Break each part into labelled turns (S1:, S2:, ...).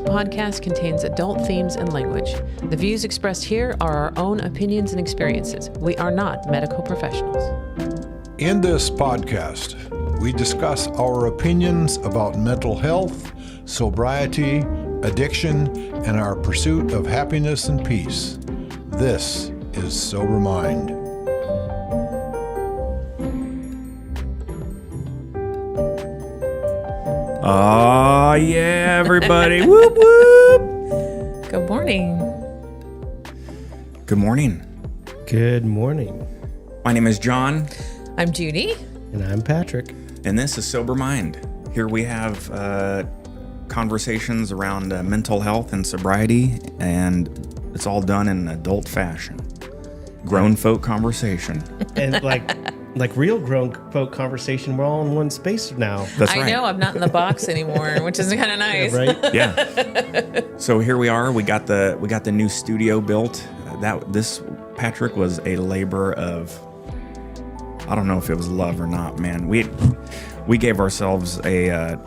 S1: podcast contains adult themes and language. The views expressed here are our own opinions and experiences. We are not medical professionals.
S2: In this podcast, we discuss our opinions about mental health, sobriety, addiction, and our pursuit of happiness and peace. This is Sober Mind.
S3: Oh, yeah, everybody. Whoop, whoop.
S1: Good morning.
S3: Good morning.
S4: Good morning.
S3: My name is John,
S1: I'm Judy.
S4: And I'm Patrick.
S3: and this is Sober Mind. Here we have conversations around mental health and sobriety, and it's all done in adult fashion. Grown folk conversation.
S4: And like real grown folk conversation, we're all in one space now.
S3: That's
S1: I
S3: right.
S1: know I'm not in the box anymore, which is kind of nice.
S4: Right?
S3: Yeah. So here we are. We got the new studio built. This Patrick was a labor of, I don't know if it was love or not, man. We gave ourselves a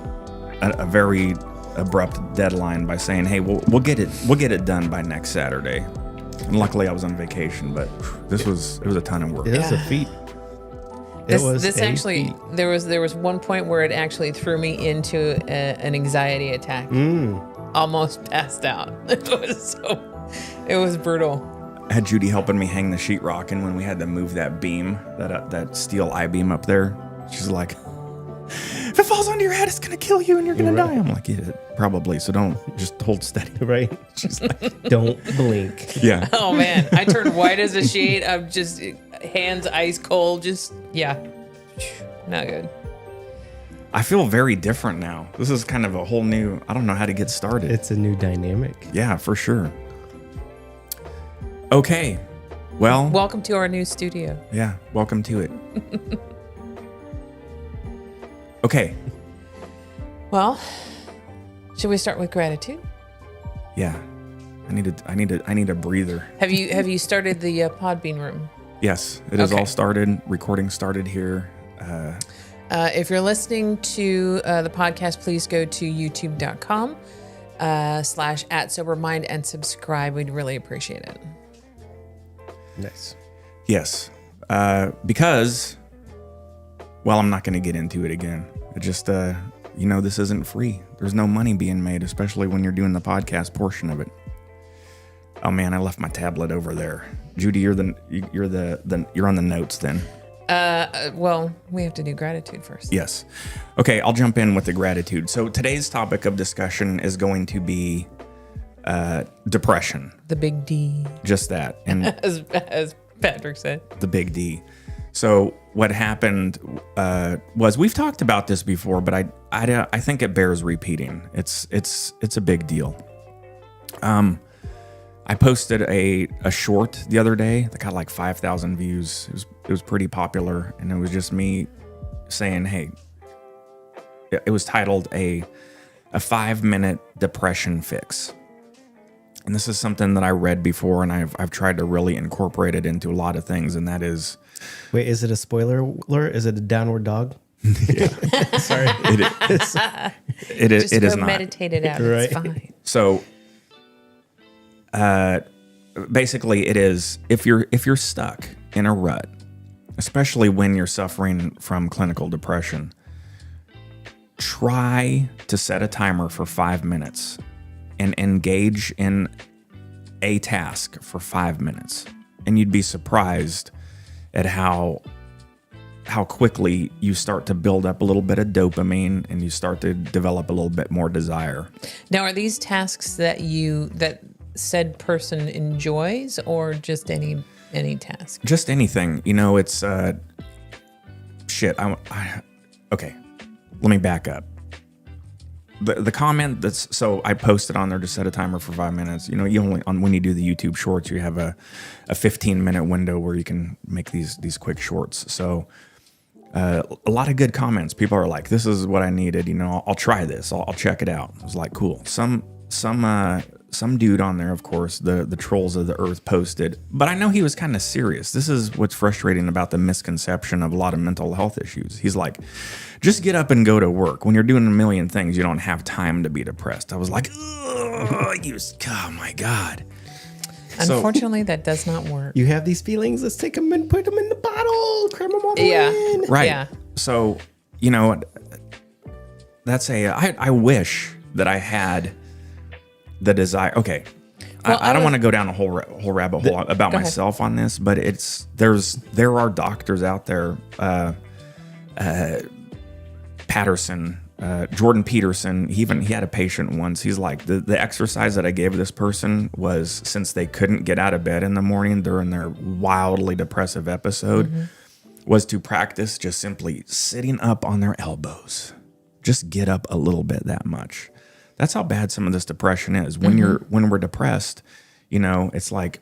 S3: very abrupt deadline by saying, "Hey, we'll get it done by next Saturday." And luckily, I was on vacation, but it was a ton of work.
S4: It is a feet.
S1: This actually, there was one point where it actually threw me into an anxiety attack. Almost passed out. It was brutal.
S3: I had Judy helping me hang the sheetrock, and when we had to move that beam, that steel I-beam up there, she's like, "If it falls onto your head, it's gonna kill you, and you're gonna die." I'm like, "Yeah, probably. So don't, just hold steady."
S4: Right?
S3: She's like,
S4: Don't blink.
S3: "Yeah."
S1: Oh man, I turned white as a sheet. I'm just hands ice cold. Not good.
S3: I feel very different now. This is kind of a whole new. I don't know how to get started.
S4: It's a new dynamic.
S3: Yeah, for sure. Okay. Well,
S1: Welcome to our new studio.
S3: yeah, welcome to it. Okay.
S1: Well, should we start with gratitude?
S3: Yeah. I need a breather.
S1: Have you started the Podbean room?
S3: Yes, it is
S1: Okay.
S3: all started. Recording started here.
S1: If you're listening to the podcast, please go to youtube.com /@sobermind and subscribe. We'd really appreciate it.
S4: Nice.
S3: Yes. Because, well, I'm not going to get into it again. It just, this isn't free. There's no money being made, especially when you're doing the podcast portion of it. Oh man, I left my tablet over there. Judy, you're on the notes then.
S1: Well, we have to do gratitude first.
S3: Yes. Okay, I'll jump in with the gratitude. So today's topic of discussion is going to be depression.
S1: The big D,
S3: Just that. And
S1: as Patrick said.
S3: the big D. So what happened was, we've talked about this before, but I think it bears repeating. It's a big deal. I posted a short the other day that got like 5,000 views. It was pretty popular, and it was just me saying, "Hey," it was titled a 5-minute depression fix. And this is something that I read before, and I've tried to really incorporate it into a lot of things, and that is,
S4: Wait, is it a spoiler alert? Is it a downward dog? Sorry.
S3: it
S1: Just
S3: is
S1: go
S3: not.
S1: meditate it out. It's
S4: Right.
S1: fine.
S3: So, basically, it is, if you're stuck in a rut, especially when you're suffering from clinical depression, try to set a timer for 5 minutes and engage in a task for 5 minutes, and you'd be surprised at how quickly you start to build up a little bit of dopamine, and you start to develop a little bit more desire.
S1: Now, are these tasks that said person enjoys, or just any task?
S3: Just anything, it's shit. Okay, let me back up. The comment so I posted on there to set a timer for 5 minutes. You only, when you do the YouTube shorts, you have a 15-minute window where you can make these quick shorts. So a lot of good comments. People are like, "This is what I needed. I'll try this. I'll check it out." I was like, cool. Some some dude on there, of course, the trolls of the earth posted, but I know he was kind of serious. This is what's frustrating about the misconception of a lot of mental health issues. He's like, just get up and go to work. When you're doing a million things, you don't have time to be depressed. I was like, oh my God.
S1: Unfortunately, that does not work.
S4: You have these feelings. Let's take them and put them in the bottle. Cram them all in.
S3: Right.
S1: Yeah.
S3: So, that's I wish that I had the desire. Okay.
S1: Well,
S3: I don't want to go down a whole rabbit hole about
S1: Go
S3: myself on this, but there are doctors out there, Patterson, Jordan Peterson, he had a patient once. He's like, the exercise that I gave this person was, since they couldn't get out of bed in the morning during their wildly depressive episode, was to practice just simply sitting up on their elbows. Just get up a little bit that much. That's how bad some of this depression is. When we're depressed, it's like,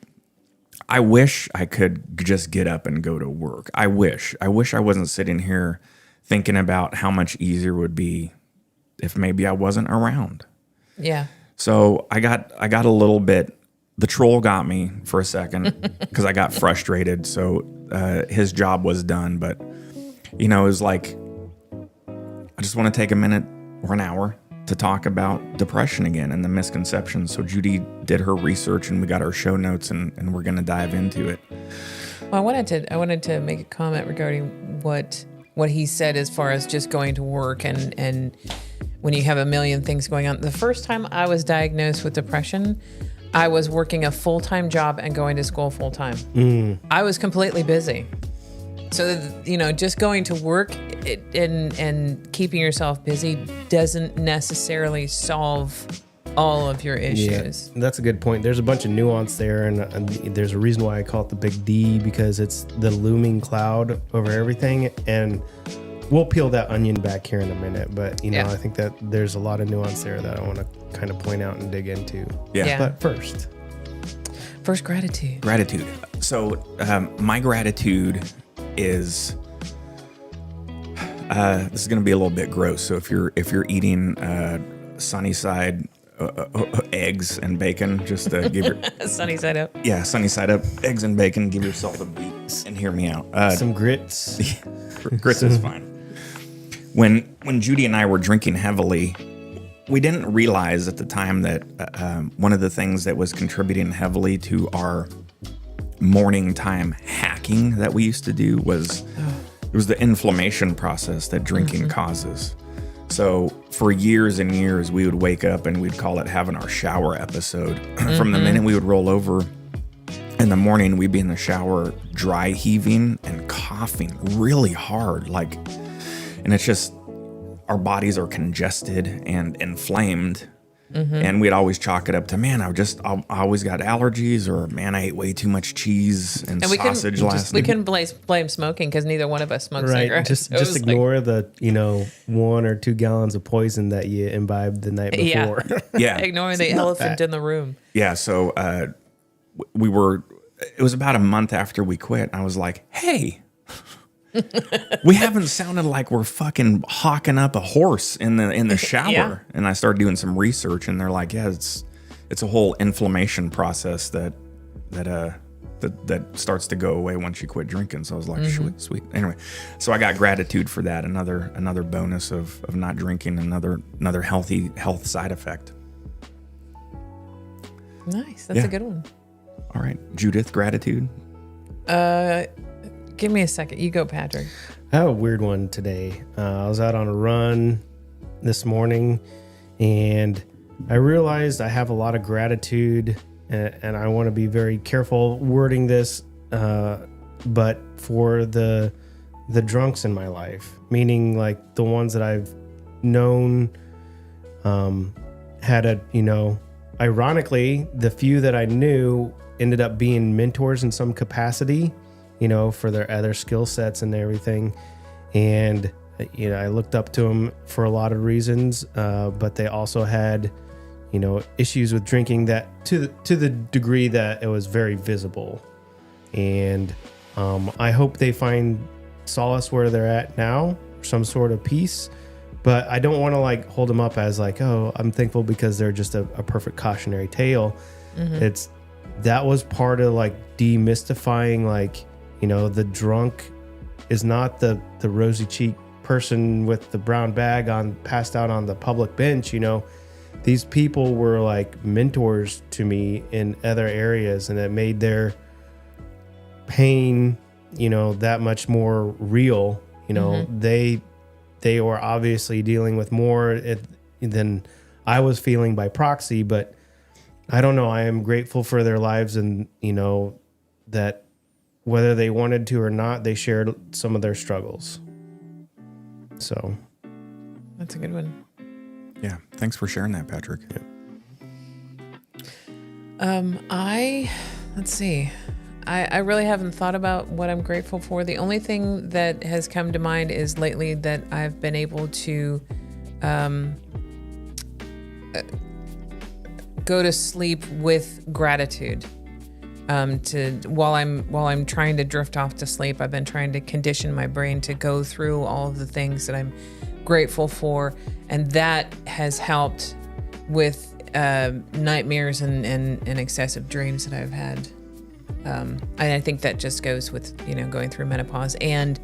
S3: I wish I could just get up and go to work. I wish I wasn't sitting here thinking about how much easier it would be if maybe I wasn't around.
S1: Yeah.
S3: So I got a little bit, the troll got me for a second because I got frustrated. So his job was done, but it was like, I just want to take a minute or an hour to talk about depression again and the misconceptions. So Judy did her research and we got our show notes and we're going to dive into it.
S1: Well, I wanted to make a comment regarding what he said as far as just going to work and when you have a million things going on. The first time I was diagnosed with depression, I was working a full-time job and going to school full-time. I was completely busy. So, just going to work and keeping yourself busy doesn't necessarily solve all of your issues.
S4: Yeah, that's a good point. There's a bunch of nuance there, and there's a reason why I call it the big D, because it's the looming cloud over everything. And we'll peel that onion back here in a minute, but I think that there's a lot of nuance there that I want to kind of point out and dig into.
S3: Yeah.
S4: But first,
S1: gratitude.
S3: So my gratitude is this is going to be a little bit gross. So if you're eating Sunnyside eggs and bacon, just give your
S1: sunny side up.
S3: Yeah, sunny side up, eggs and bacon. Give yourself a beat and hear me out.
S4: Some grits.
S3: Grits is fine. When Judy and I were drinking heavily, we didn't realize at the time that one of the things that was contributing heavily to our morning time hacking that we used to do was it was the inflammation process that drinking causes. So for years and years, we would wake up and we'd call it having our shower episode. From the minute we would roll over in the morning, we'd be in the shower dry heaving and coughing really hard. And it's just, our bodies are congested and inflamed. And we'd always chalk it up to, man, I always got allergies, or man, I ate way too much cheese and sausage last night.
S1: We couldn't blame smoking because neither one of us smoked cigarettes.
S4: Just ignore the 1 or 2 gallons of poison that you imbibed the night before.
S3: Yeah.
S1: Ignore the elephant in the room.
S3: Yeah. So it was about a month after we quit. I was like, hey, we haven't sounded like we're fucking hawking up a horse in the shower.
S1: Yeah.
S3: And I started doing some research, and they're like, yeah, it's a whole inflammation process that starts to go away once you quit drinking. So I was like, sweet. Anyway, so I got gratitude for that. Another bonus of not drinking, another health side effect.
S1: Nice. That's a good one.
S3: All right. Judith, gratitude.
S1: Give me a second. You go, Patrick.
S4: I have a weird one today. I was out on a run this morning, and I realized I have a lot of gratitude, and I want to be very careful wording this, but for the drunks in my life, meaning like the ones that I've known, had ironically, the few that I knew ended up being mentors in some capacity, for their other skill sets and everything. And, I looked up to them for a lot of reasons, but they also had, issues with drinking that to the degree that it was very visible. And I hope they find solace where they're at now, some sort of peace. But I don't want to like hold them up as like, oh, I'm thankful because they're just a perfect cautionary tale. That was part of like demystifying, like, you know, the drunk is not the rosy cheek person with the brown bag passed out on the public bench. You know, these people were like mentors to me in other areas, and it made their pain, you know, that much more real. You know, they were obviously dealing with more than I was feeling by proxy, but I don't know. I am grateful for their lives, and, you know, that whether they wanted to or not, they shared some of their struggles. So
S1: that's a good one.
S3: Yeah. Thanks for sharing that, Patrick.
S1: Let's see. I really haven't thought about what I'm grateful for. The only thing that has come to mind is lately that I've been able to go to sleep with gratitude. While I'm trying to drift off to sleep, I've been trying to condition my brain to go through all of the things that I'm grateful for, and that has helped with nightmares and excessive dreams that I've had. And I think that just goes with, you know, going through menopause and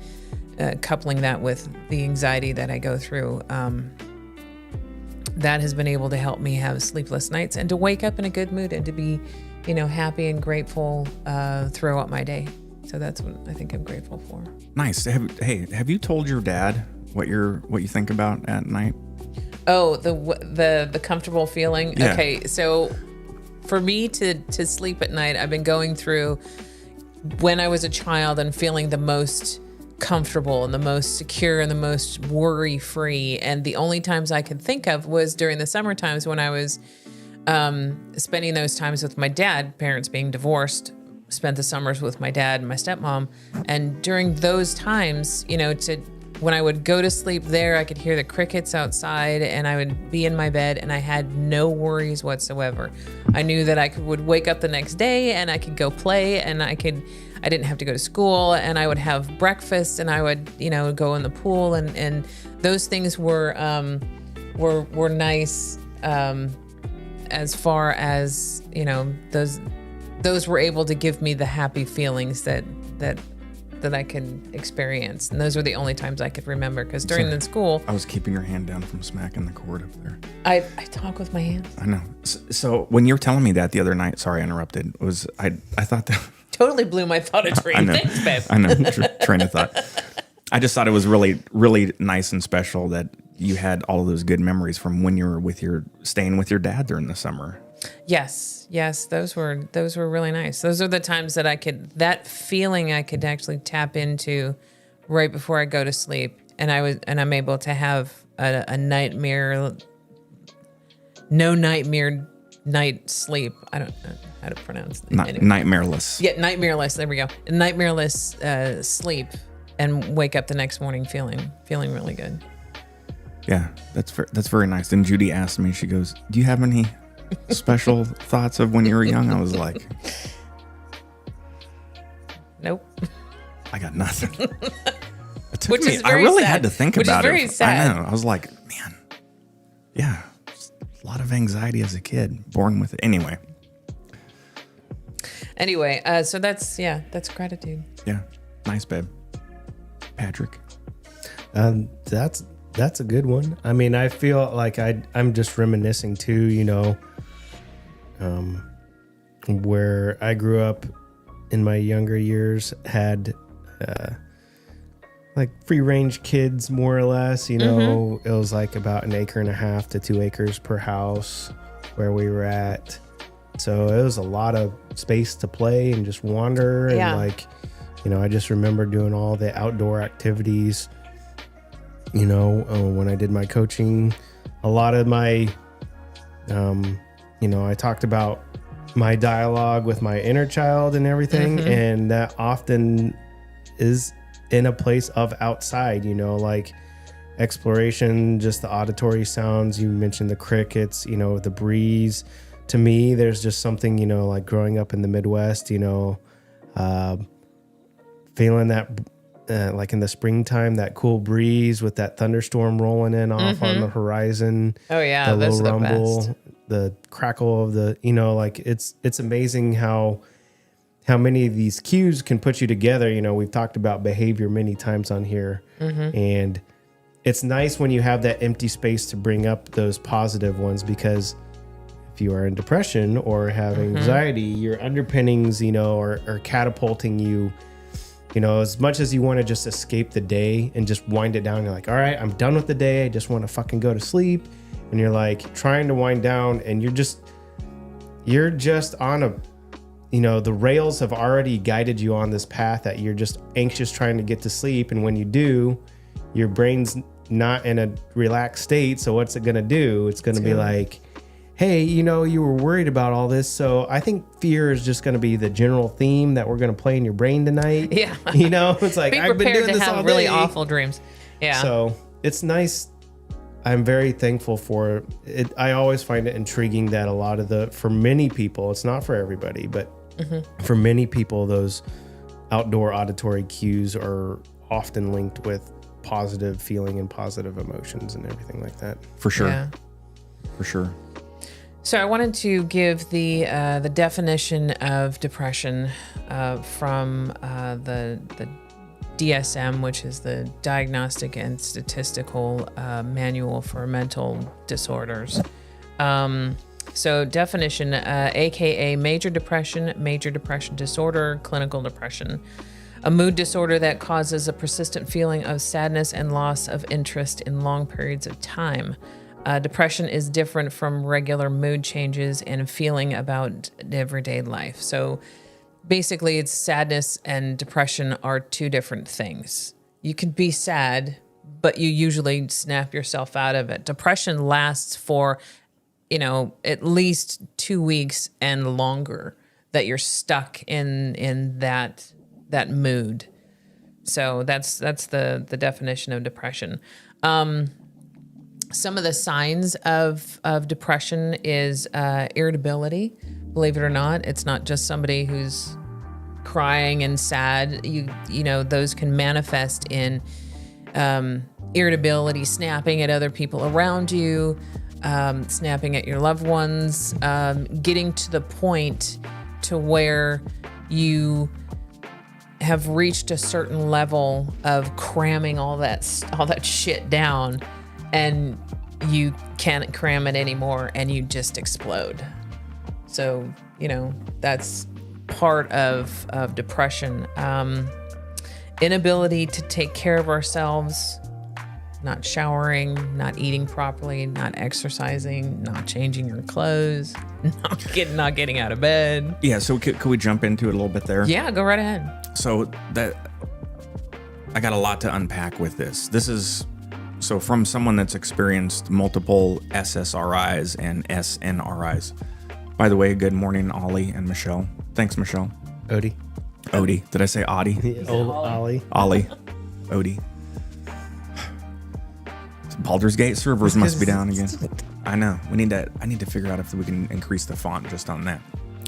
S1: coupling that with the anxiety that I go through. That has been able to help me have sleepless nights and to wake up in a good mood and to be, you know, happy and grateful throughout my day. So that's what I think I'm grateful for.
S3: Nice. Have you told your dad what you think about at night?
S1: Oh, the comfortable feeling.
S3: Yeah.
S1: Okay, so for me to sleep at night, I've been going through when I was a child and feeling the most comfortable and the most secure and the most worry-free. And the only times I could think of was during the summer times when I was spending those times with my dad, parents being divorced, spent the summers with my dad and my stepmom. And during those times, you know, when I would go to sleep there, I could hear the crickets outside and I would be in my bed and I had no worries whatsoever. I knew that I would wake up the next day and I could go play and I didn't have to go to school, and I would have breakfast and I would, you know, go in the pool, and those things were nice, as far as, you know, those were able to give me the happy feelings that I could experience. And those were the only times I could remember, because during the school,
S3: I was keeping your hand down from smacking the cord up there.
S1: I talk with my hands.
S3: I know. So when you were telling me that the other night, sorry I interrupted, I thought that
S1: totally blew my thought of train. Thanks, babe.
S3: I know, train of thought. I just thought it was really, really nice and special that you had all of those good memories from when you were staying with your dad during the summer.
S1: Yes, those were really nice. Those are the times that that feeling I could actually tap into right before I go to sleep, and I'm able to have a nightmare, no nightmare night sleep. I don't know how to pronounce it. Anyway.
S3: Nightmareless.
S1: Yeah, nightmareless. There we go. Nightmareless sleep, and wake up the next morning feeling really good.
S3: Yeah, that's very nice. And Judy asked me, she goes, "Do you have any special thoughts of when you were young?" I was like,
S1: nope.
S3: I got nothing. It took
S1: Which
S3: me,
S1: is very
S3: I really
S1: sad.
S3: had to think
S1: Which
S3: about
S1: is very
S3: it.
S1: sad.
S3: I know. I was like, man, yeah, a lot of anxiety as a kid, born with it. Anyway,
S1: so that's gratitude.
S3: yeah, nice, babe. Patrick.
S4: That's a good one. I mean, I feel like I'm just reminiscing too, you know, where I grew up in my younger years, had like free range kids, more or less, you know. It was like about 1.5 acres to 2 acres per house where we were at. So it was a lot of space to play and just wander. And like, you know, I just remember doing all the outdoor activities. You know, when I did my coaching, a lot of my, you know, I talked about my dialogue with my inner child and everything. And that often is in a place of outside, you know, like exploration, just the auditory sounds. You mentioned the crickets, you know, the breeze. To me, there's just something, you know, like growing up in the Midwest, you know, feeling that like in the springtime, that cool breeze with that thunderstorm rolling in off on the horizon.
S1: Oh yeah,
S4: the
S1: those
S4: low
S1: are the
S4: rumble,
S1: best.
S4: the crackle of the, like it's amazing how many of these cues can put you together. We've talked about behavior many times on here, and it's nice when you have that empty space to bring up those positive ones, because if you are in depression or have anxiety, your underpinnings, are catapulting you. As much as you want to just escape the day and just wind it down, you're like, all right, I'm done with the day. I just want to fucking go to sleep. And you're like trying to wind down, and you're just on a, the rails have already guided you on this path that you're just anxious trying to get to sleep. And when you do, your brain's not in a relaxed state. So what's it going to do? It's going to be like, hey, you were worried about all this. So I think fear is just going to be the general theme that we're going to play in your brain tonight.
S1: Yeah.
S4: It's like,
S1: be
S4: I've been doing
S1: prepared to
S4: this all
S1: have really
S4: day.
S1: awful dreams. Yeah.
S4: So it's nice. I'm very thankful for it. I always find it intriguing that a lot of for many people, it's not for everybody, but for many people, those outdoor auditory cues are often linked with positive feeling and positive emotions and everything like that.
S3: For sure.
S1: Yeah.
S3: For sure.
S1: So I wanted to give the definition of depression from the DSM, which is the Diagnostic and Statistical Manual for Mental Disorders. So definition, aka major depression disorder, clinical depression. A mood disorder that causes a persistent feeling of sadness and loss of interest in long periods of time. Depression is different from regular mood changes and feeling about everyday life. So basically, it's sadness and depression are two different things. You could be sad, but you usually snap yourself out of it. Depression lasts for, at least 2 weeks and longer, that you're stuck in that mood. So that's the definition of depression. Some of the signs of depression is irritability. Believe it or not, it's not just somebody who's crying and sad. Those can manifest in irritability, snapping at other people around you, snapping at your loved ones, getting to the point to where you have reached a certain level of cramming all that shit down, and you can't cram it anymore, and you just explode. So, that's part of depression. Inability to take care of ourselves, not showering, not eating properly, not exercising, not changing your clothes, not getting out of bed.
S3: Yeah, so could we jump into it a little bit there?
S1: Yeah, go right ahead.
S3: So I got a lot to unpack with this. So from someone that's experienced multiple SSRIs and SNRIs. By the way, good morning, Ollie and Michelle. Thanks, Michelle.
S4: Odie.
S3: Did I say Audie?
S4: Ollie.
S3: Ollie. Odie. Baldur's Gate servers must be down again. I know. I need to figure out if we can increase the font just on that.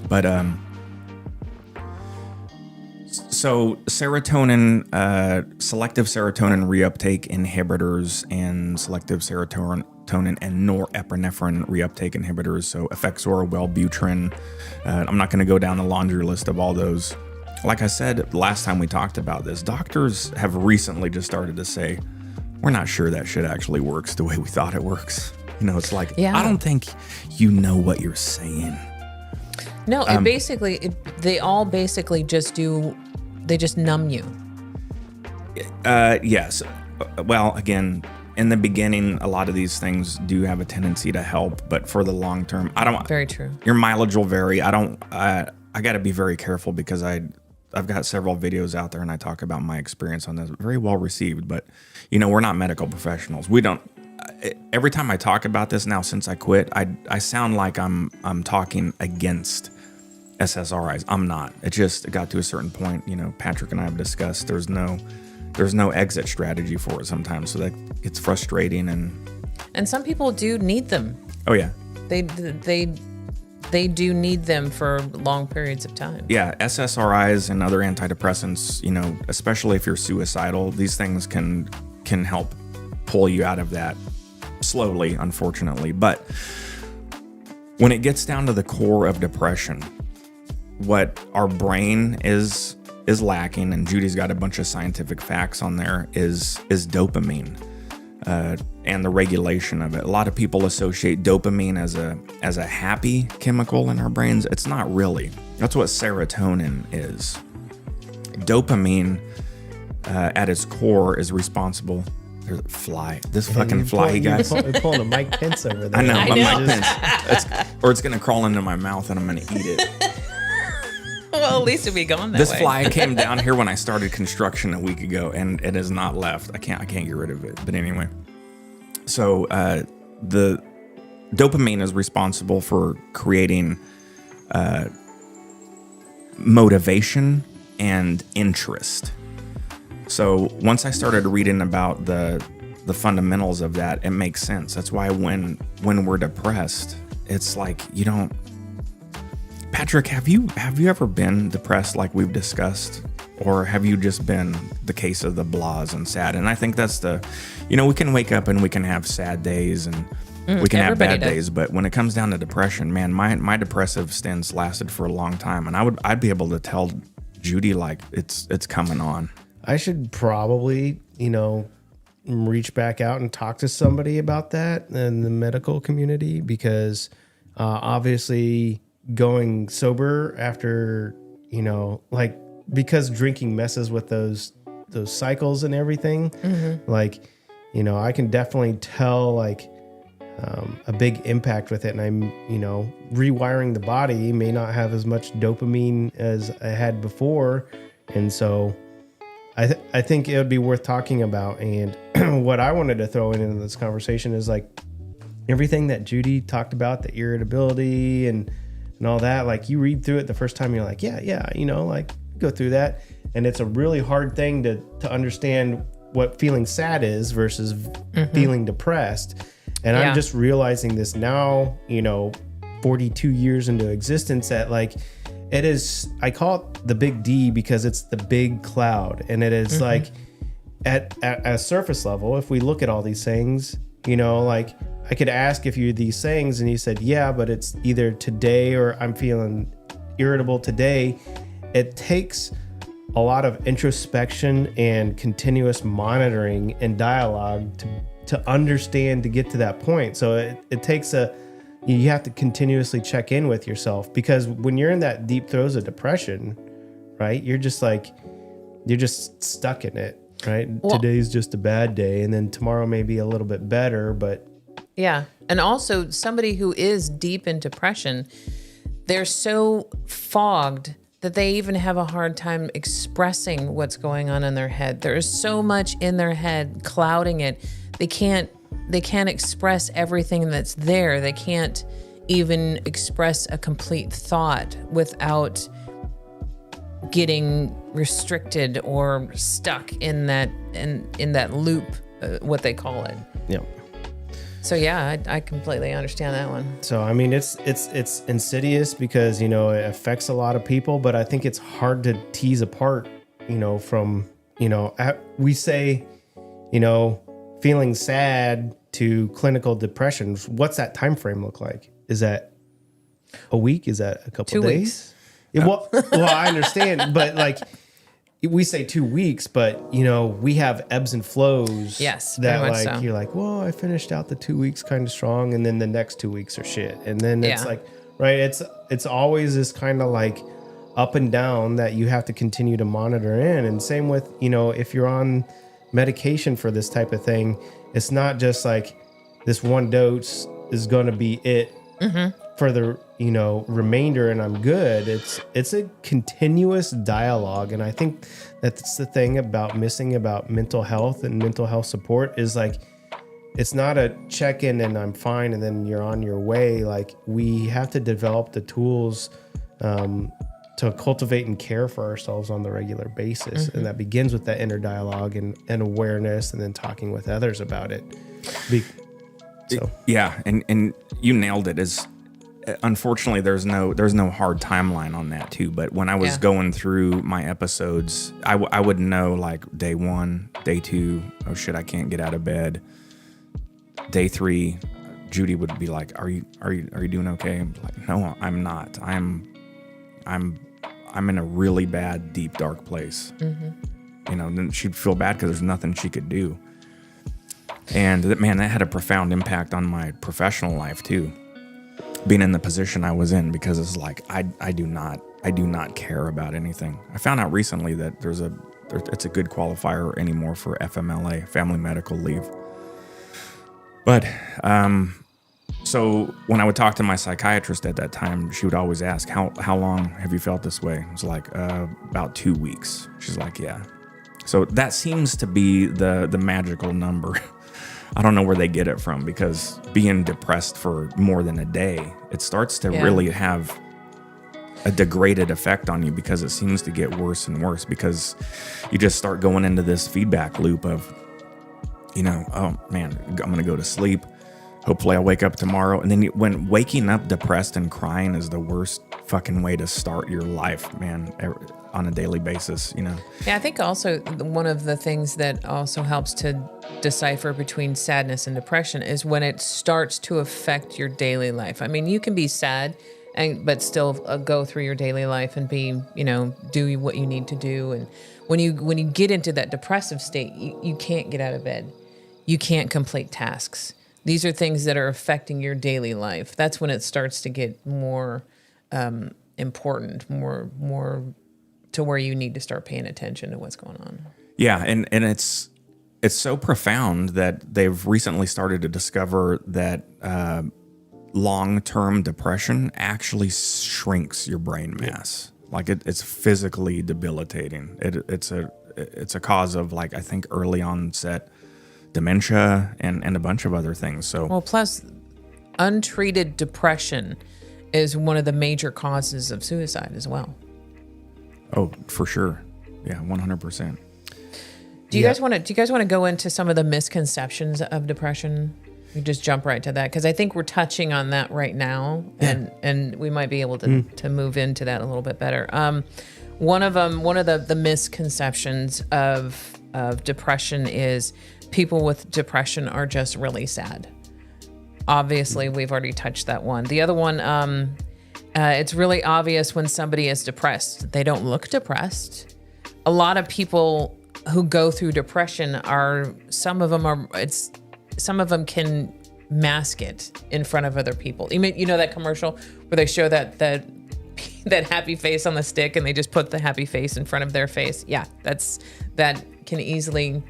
S3: But so serotonin, selective serotonin reuptake inhibitors and selective serotonin and norepinephrine reuptake inhibitors. So Effexor, Wellbutrin. I'm not going to go down the laundry list of all those. Like I said last time we talked about this, doctors have recently just started to say, we're not sure that shit actually works the way we thought it works. It's like,
S1: yeah.
S3: I don't think you know what you're saying.
S1: No, they all basically just numb you.
S3: Yes. Well, again, in the beginning, a lot of these things do have a tendency to help, but for the long term, I don't.
S1: Very true.
S3: Your mileage will vary. I got to be very careful because I've got several videos out there and I talk about my experience on this. Very well received, but we're not medical professionals. We don't. Every time I talk about this now, since I quit, I sound like I'm talking against SSRIs. I'm not. It just got to a certain point. Patrick and I have discussed there's no exit strategy for it sometimes, so that it's frustrating and
S1: some people do need them.
S3: Oh yeah.
S1: They they do need them for long periods of time.
S3: Yeah, SSRIs and other antidepressants, you know, especially if you're suicidal, these things can help pull you out of that slowly, unfortunately. But when it gets down to the core of depression, what our brain is lacking, and Judy's got a bunch of scientific facts on there, is dopamine. And the regulation of it. A lot of people associate dopamine as a happy chemical in our brains. It's not really. That's what serotonin is. Dopamine, at its core, is responsible. There's a fly. This fucking fly, you guys.
S4: You're pulling a Mike Pence over there.
S3: I know, but Mike Pence. It's gonna crawl into my mouth and I'm gonna eat it.
S1: Well, at least it'll be gone that
S3: This
S1: way.
S3: fly came down here when I started construction a week ago, and it has not left. I can't get rid of it. But anyway, so the dopamine is responsible for creating motivation and interest. So once I started reading about the fundamentals of that, it makes sense. That's why when we're depressed, it's like you don't. Patrick, have you ever been depressed like we've discussed, or have you just been the case of the blahs and sad? And I think that's we can wake up and we can have sad days and we can have bad days, but when it comes down to depression, man, my depressive stints lasted for a long time, and I'd be able to tell Judy like it's coming on.
S4: I should probably, reach back out and talk to somebody about that in the medical community, because obviously going sober after, because drinking messes with those cycles and everything, I can definitely tell a big impact with it. And I'm, rewiring the body may not have as much dopamine as I had before. And so I think it would be worth talking about. And what I wanted to throw into this conversation is everything that Judy talked about, the irritability and all that, you read through it the first time, you're like, yeah, go through that. And it's a really hard thing to understand what feeling sad is versus feeling depressed. And I'm just realizing this now, 42 years into existence, that it is, I call it the big D because it's the big cloud. And it is at a surface level, if we look at all these things, I could ask if you're these things and you said, yeah, but it's either today or I'm feeling irritable today. It takes a lot of introspection and continuous monitoring and dialogue to understand, to get to that point. So it takes you have to continuously check in with yourself, because when you're in that deep throes of depression, right, you're just stuck in it, right? Well, today's just a bad day, and then tomorrow may be a little bit better, but
S1: yeah. And also somebody who is deep in depression, they're so fogged that they even have a hard time expressing what's going on in their head. There is so much in their head clouding it. They can't express everything that's there. They can't even express a complete thought without getting restricted or stuck in that loop, what they call it.
S4: Yeah.
S1: So yeah, I completely understand that one.
S4: So I mean, it's insidious because it affects a lot of people, but I think it's hard to tease apart. From we say, feeling sad to clinical depression. What's that time frame look like? Is that a week? Is that a couple
S1: 2
S4: days?
S1: weeks.
S4: Yeah, well, I understand, but we say 2 weeks, but we have ebbs and flows.
S1: Yes,
S4: that
S1: so.
S4: You're like, well, I finished out the 2 weeks kind of strong, and then the next 2 weeks are shit, and then it's right. It's always this kind of up and down that you have to continue to monitor in, and same with if you're on medication for this type of thing, it's not just this one dose is going to be it for the remainder and I'm good. It's a continuous dialogue, and I think that's the thing about mental health and mental health support is it's not a check-in and I'm fine and then you're on your way. We have to develop the tools to cultivate and care for ourselves on the regular basis. And that begins with that inner dialogue and awareness, and then talking with others about it.
S3: Yeah. And you nailed it. unfortunately, there's no hard timeline on that too. But when I was going through my episodes, I would know like day 1, day 2, oh shit, I can't get out of bed. Day 3, Judy would be like, "Are you doing okay?" I'm like, "No, I'm not. I'm in a really bad, deep, dark place." You know, and then she'd feel bad because there's nothing she could do. And that had a profound impact on my professional life too. Being in the position I was in, because it's like I do not care about anything. I found out recently that it's a good qualifier anymore for FMLA, family medical leave. But so when I would talk to my psychiatrist at that time, she would always ask, how long have you felt this way? I was like, about 2 weeks. She's like, yeah. So that seems to be the magical number. I don't know where they get it from, because being depressed for more than a day, it starts to really have a degraded effect on you, because it seems to get worse and worse, because you just start going into this feedback loop of, you know, oh man, I'm going to go to sleep. Hopefully I'll wake up tomorrow. And then when waking up depressed and crying is the worst fucking way to start your life, man, on a daily basis, you know?
S1: Yeah, I think also one of the things that also helps to decipher between sadness and depression is when it starts to affect your daily life. I mean, you can be sad but still go through your daily life and be, you know, do what you need to do. And when you get into that depressive state, you can't get out of bed. You can't complete tasks. These are things that are affecting your daily life. That's when it starts to get more important, more to where you need to start paying attention to what's going on.
S3: Yeah, and it's so profound that they've recently started to discover that long-term depression actually shrinks your brain mass. Like it's physically debilitating. It's a cause of, like, I think early onset dementia and a bunch of other things. So
S1: well, plus untreated depression is one of the major causes of suicide as well.
S3: Oh, for sure. Yeah, 100%.
S1: Do you guys want to go into some of the misconceptions of depression? We just jump right to that, because I think we're touching on that right now, and we might be able to move into that a little bit better. One of the misconceptions of depression is people with depression are just really sad. Obviously, we've already touched that one. The other one, it's really obvious when somebody is depressed. They don't look depressed. A lot of people who go through depression some of them can mask it in front of other people. You know that commercial where they show that happy face on the stick and they just put the happy face in front of their face? Yeah, that can easily,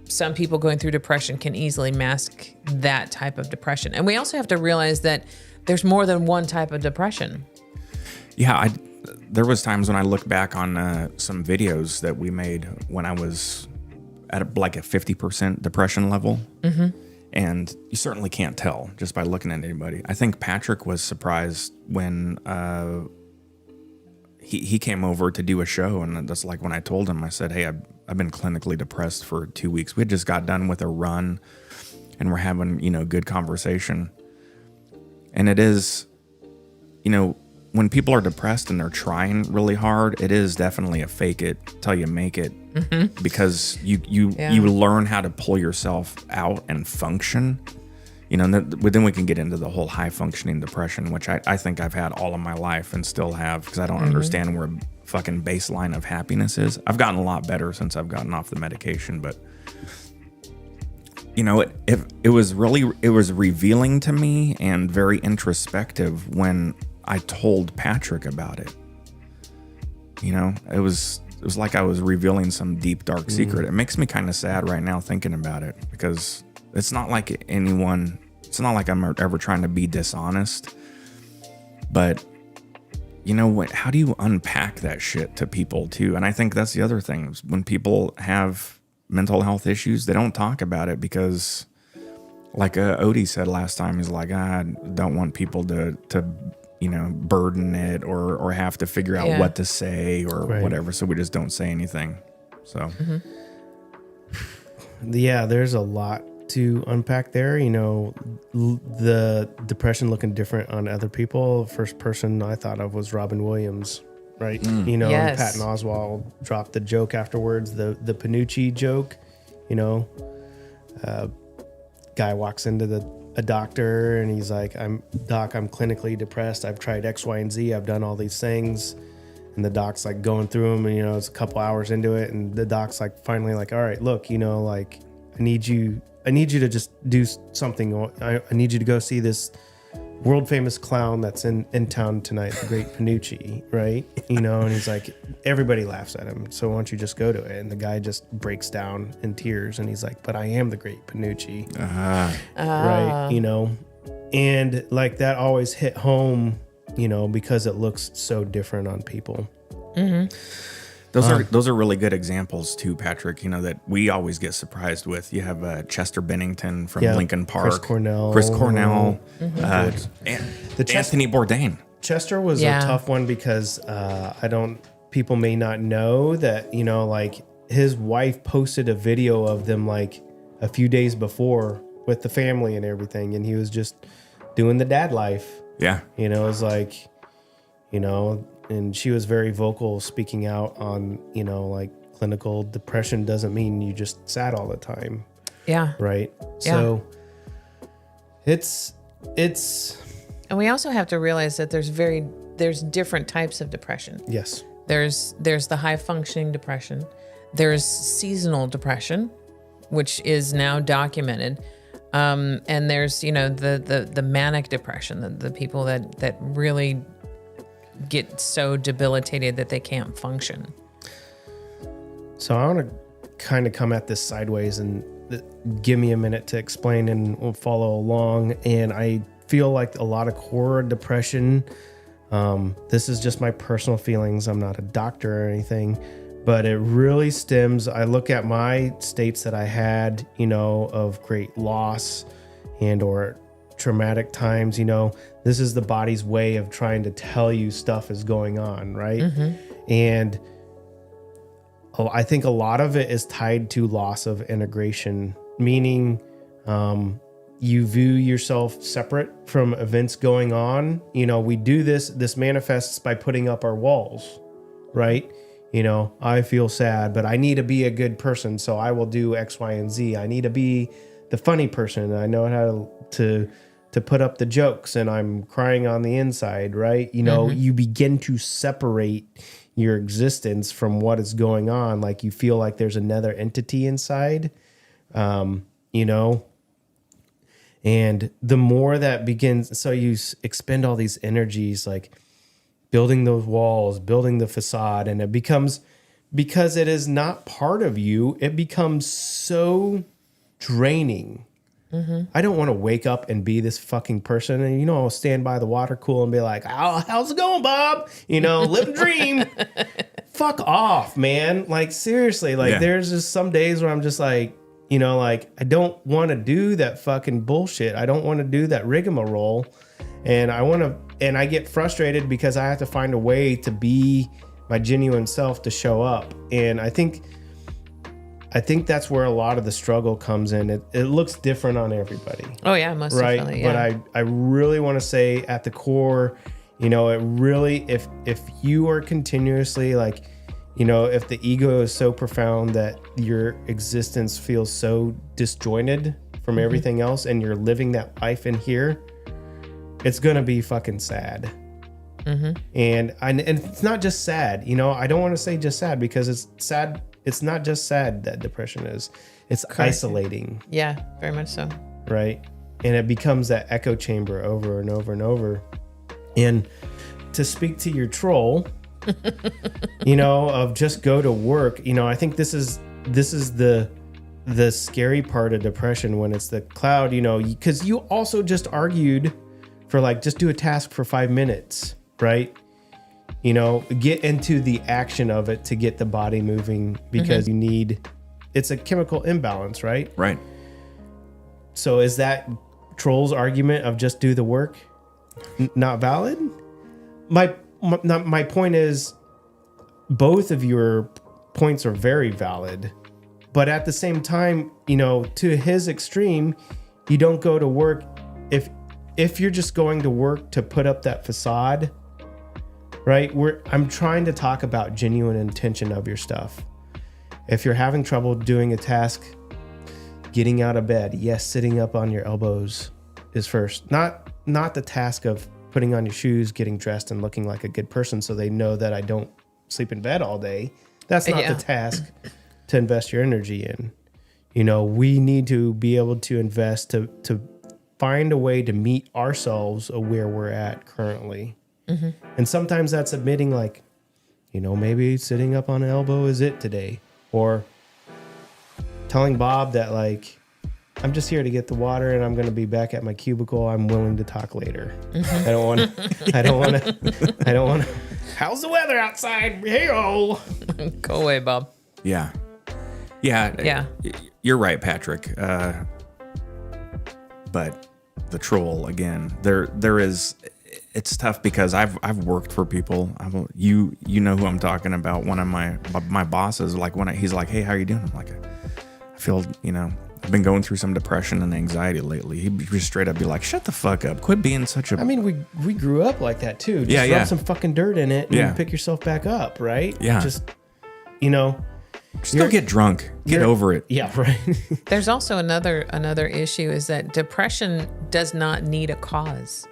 S1: some people going through depression can easily mask that type of depression. And we also have to realize that there's more than one type of depression. Yeah,
S3: there was times when I look back on some videos that we made when I was at like a 50% depression level. Mm-hmm. And you certainly can't tell just by looking at anybody. I think Patrick was surprised when he came over to do a show. And that's like when I told him, I said, hey, I've been clinically depressed for 2 weeks. We had just got done with a run and we're having, good conversation. And it is, when people are depressed and they're trying really hard, it is definitely a fake it till you make it, mm-hmm. because you learn how to pull yourself out and function. Then we can get into the whole high functioning depression, which I think I've had all of my life and still have, because I don't mm-hmm. understand where fucking baseline of happiness is. I've gotten a lot better since I've gotten off the medication, but it was revealing to me and very introspective when I told Patrick about it. It was like I was revealing some deep, dark secret. It makes me kind of sad right now thinking about it, because it's not like I'm ever trying to be dishonest, but how do you unpack that shit to people too? And I think that's the other thing, is when people have mental health issues, they don't talk about it because, like Odie said last time, he's like, I don't want people to burden it or have to figure out what to say or whatever. So we just don't say anything. So,
S4: yeah, there's a lot to unpack there. You know, the depression looking different on other people. First person I thought of was Robin Williams, right? You know,
S1: Yes.
S4: and Patton Oswalt dropped the joke afterwards, the Panucci joke. You know, guy walks into a doctor and he's like, Doc, I'm clinically depressed. I've tried X, Y, and Z. I've done all these things. And the doc's like going through them, and, you know, it's a couple hours into it. And the doc's like, finally like, all right, look, you know, like, I need you to just do something. I need you to go see this world famous clown that's in town tonight, the great Panucci, right? You know, and he's like, everybody laughs at him. So why don't you just go to it? And the guy just breaks down in tears and he's like, but I am the great Panucci. Right. You know, and like that always hit home, you know, because it looks so different on people.
S3: Those are really good examples too, Patrick. You know, that we always get surprised with. You have Chester Bennington from Lincoln Park,
S4: Chris Cornell,
S3: and Anthony Bourdain.
S4: Chester was a tough one because people may not know that, you know, like his wife posted a video of them like a few days before with the family and everything, and he was just doing the dad life.
S3: Yeah.
S4: You know, it was like, you know, and she was very vocal speaking out on, you know, like clinical depression doesn't mean you just sad all the time.
S1: Yeah.
S4: Right.
S1: Yeah.
S4: So it's
S1: And we also have to realize that there's different types of depression.
S4: yes.
S1: There's the high functioning depression. There's seasonal depression, which is now documented. And there's, you know, the manic depression, the people that really get so debilitated that they can't function.
S4: So I want to kind of come at this sideways and give me a minute to explain, and we'll follow along. And I feel like a lot of core depression, this is just my personal feelings. I'm not a doctor or anything, but it really stems. I look at my states that I had, you know, of great loss and or traumatic times. You know, this is the body's way of trying to tell you stuff is going on, right? And I think a lot of it is tied to loss of integration, meaning you view yourself separate from events going on. You know, we do this manifests by putting up our walls, right? You know, I feel sad, but I need to be a good person, so I will do X, Y, and Z. I need to be the funny person. I know how to put up the jokes, and I'm crying on the inside, right? You know, you begin to separate your existence from what is going on. Like you feel like there's another entity inside, you know, and the more that begins, so you expend all these energies, like building those walls, building the facade, and it becomes, because it is not part of you, it becomes so draining. I don't want to wake up and be this fucking person and, you know, I'll stand by the water cooler and be like, how's it going, Bob? You know, live a dream. Fuck off, man. Like, seriously, like there's just some days where I'm just like, you know, like I don't want to do that fucking bullshit. I don't want to do that rigmarole. And I get frustrated because I have to find a way to be my genuine self, to show up. And I think that's where a lot of the struggle comes in. It looks different on everybody.
S1: Oh yeah, most definitely. Yeah.
S4: But I really want to say at the core, you know, it really, if you are continuously like, you know, if the ego is so profound that your existence feels so disjointed from everything else, and you're living that life in here, it's gonna be fucking sad. And it's not just sad, you know. I don't want to say just sad, because it's sad. It's not just sad that depression is. It's isolating.
S1: Yeah, very much so.
S4: Right? And it becomes that echo chamber over and over and over. And to speak to your troll, you know, of just go to work, you know, I think this is the scary part of depression, when it's the cloud, you know, because you also just argued for like, just do a task for 5 minutes, right? You know, get into the action of it to get the body moving, because you need, it's a chemical imbalance, right?
S3: Right.
S4: So is that troll's argument of just do the work not valid? My point is, both of your points are very valid, But at the same time, to his extreme, you don't go to work if you're just going to work to put up that facade, right? I'm trying to talk about genuine intention of your stuff. If you're having trouble doing a task, getting out of bed, yes, sitting up on your elbows is first. Not the task of putting on your shoes, getting dressed, and looking like a good person so they know that I don't sleep in bed all day. That's not the task to invest your energy in. We need to be able to invest to find a way to meet ourselves where we're at currently. Mm-hmm. And sometimes that's admitting like, maybe sitting up on an elbow is it today. Or telling Bob that like, I'm just here to get the water and I'm going to be back at my cubicle. I'm willing to talk later. Mm-hmm. I don't want to. How's the weather outside? Hey-o.
S1: Go away, Bob.
S3: Yeah. You're right, Patrick. But the troll again, there is. It's tough because I've worked for people. You know who I'm talking about. One of my bosses, like he's like, hey, how are you doing? I'm like, I feel I've been going through some depression and anxiety lately. He'd just straight up be like, shut the fuck up. Quit being such a...
S4: I mean, we grew up like that too. Just rub some fucking dirt in it and you pick yourself back up, right?
S3: Yeah.
S4: Just
S3: go get drunk. Get over it.
S4: Yeah, right.
S1: There's also another issue is that depression does not need a cause.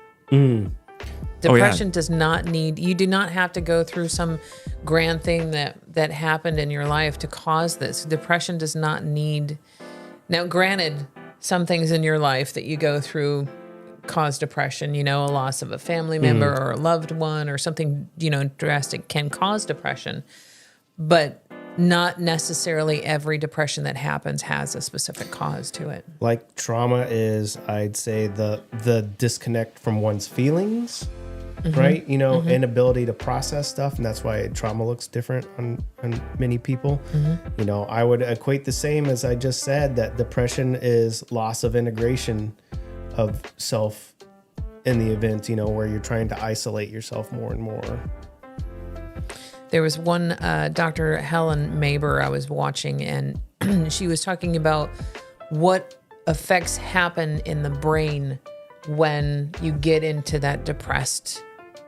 S1: Depression does not need... You do not have to go through some grand thing that happened in your life to cause this. Depression does not need... Now, granted, some things in your life that you go through cause depression, a loss of a family member or a loved one or something, drastic can cause depression. But not necessarily every depression that happens has a specific cause to it.
S4: Like trauma is, I'd say, the disconnect from one's feelings, right? Inability to process stuff. And that's why trauma looks different on many people. I would equate the same as I just said, that depression is loss of integration of self in the event, where you're trying to isolate yourself more and more.
S1: There was one Dr. Helen Maber I was watching, and she was talking about what effects happen in the brain when you get into that depressed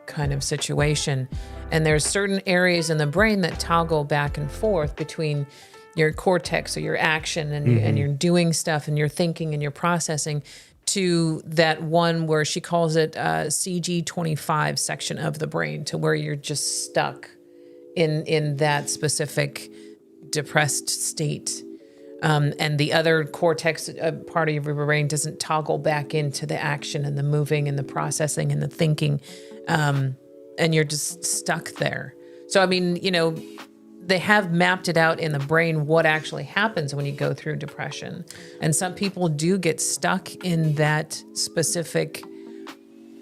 S1: kind of situation. And there's certain areas in the brain that toggle back and forth between your cortex or your action and you're doing stuff and you're thinking and you're processing to that one where she calls it CG25 section of the brain, to where you're just stuck in that specific depressed state. And the other cortex part of your brain doesn't toggle back into the action and the moving and the processing and the thinking. And you're just stuck there. So, I mean, they have mapped it out in the brain what actually happens when you go through depression. And some people do get stuck in that specific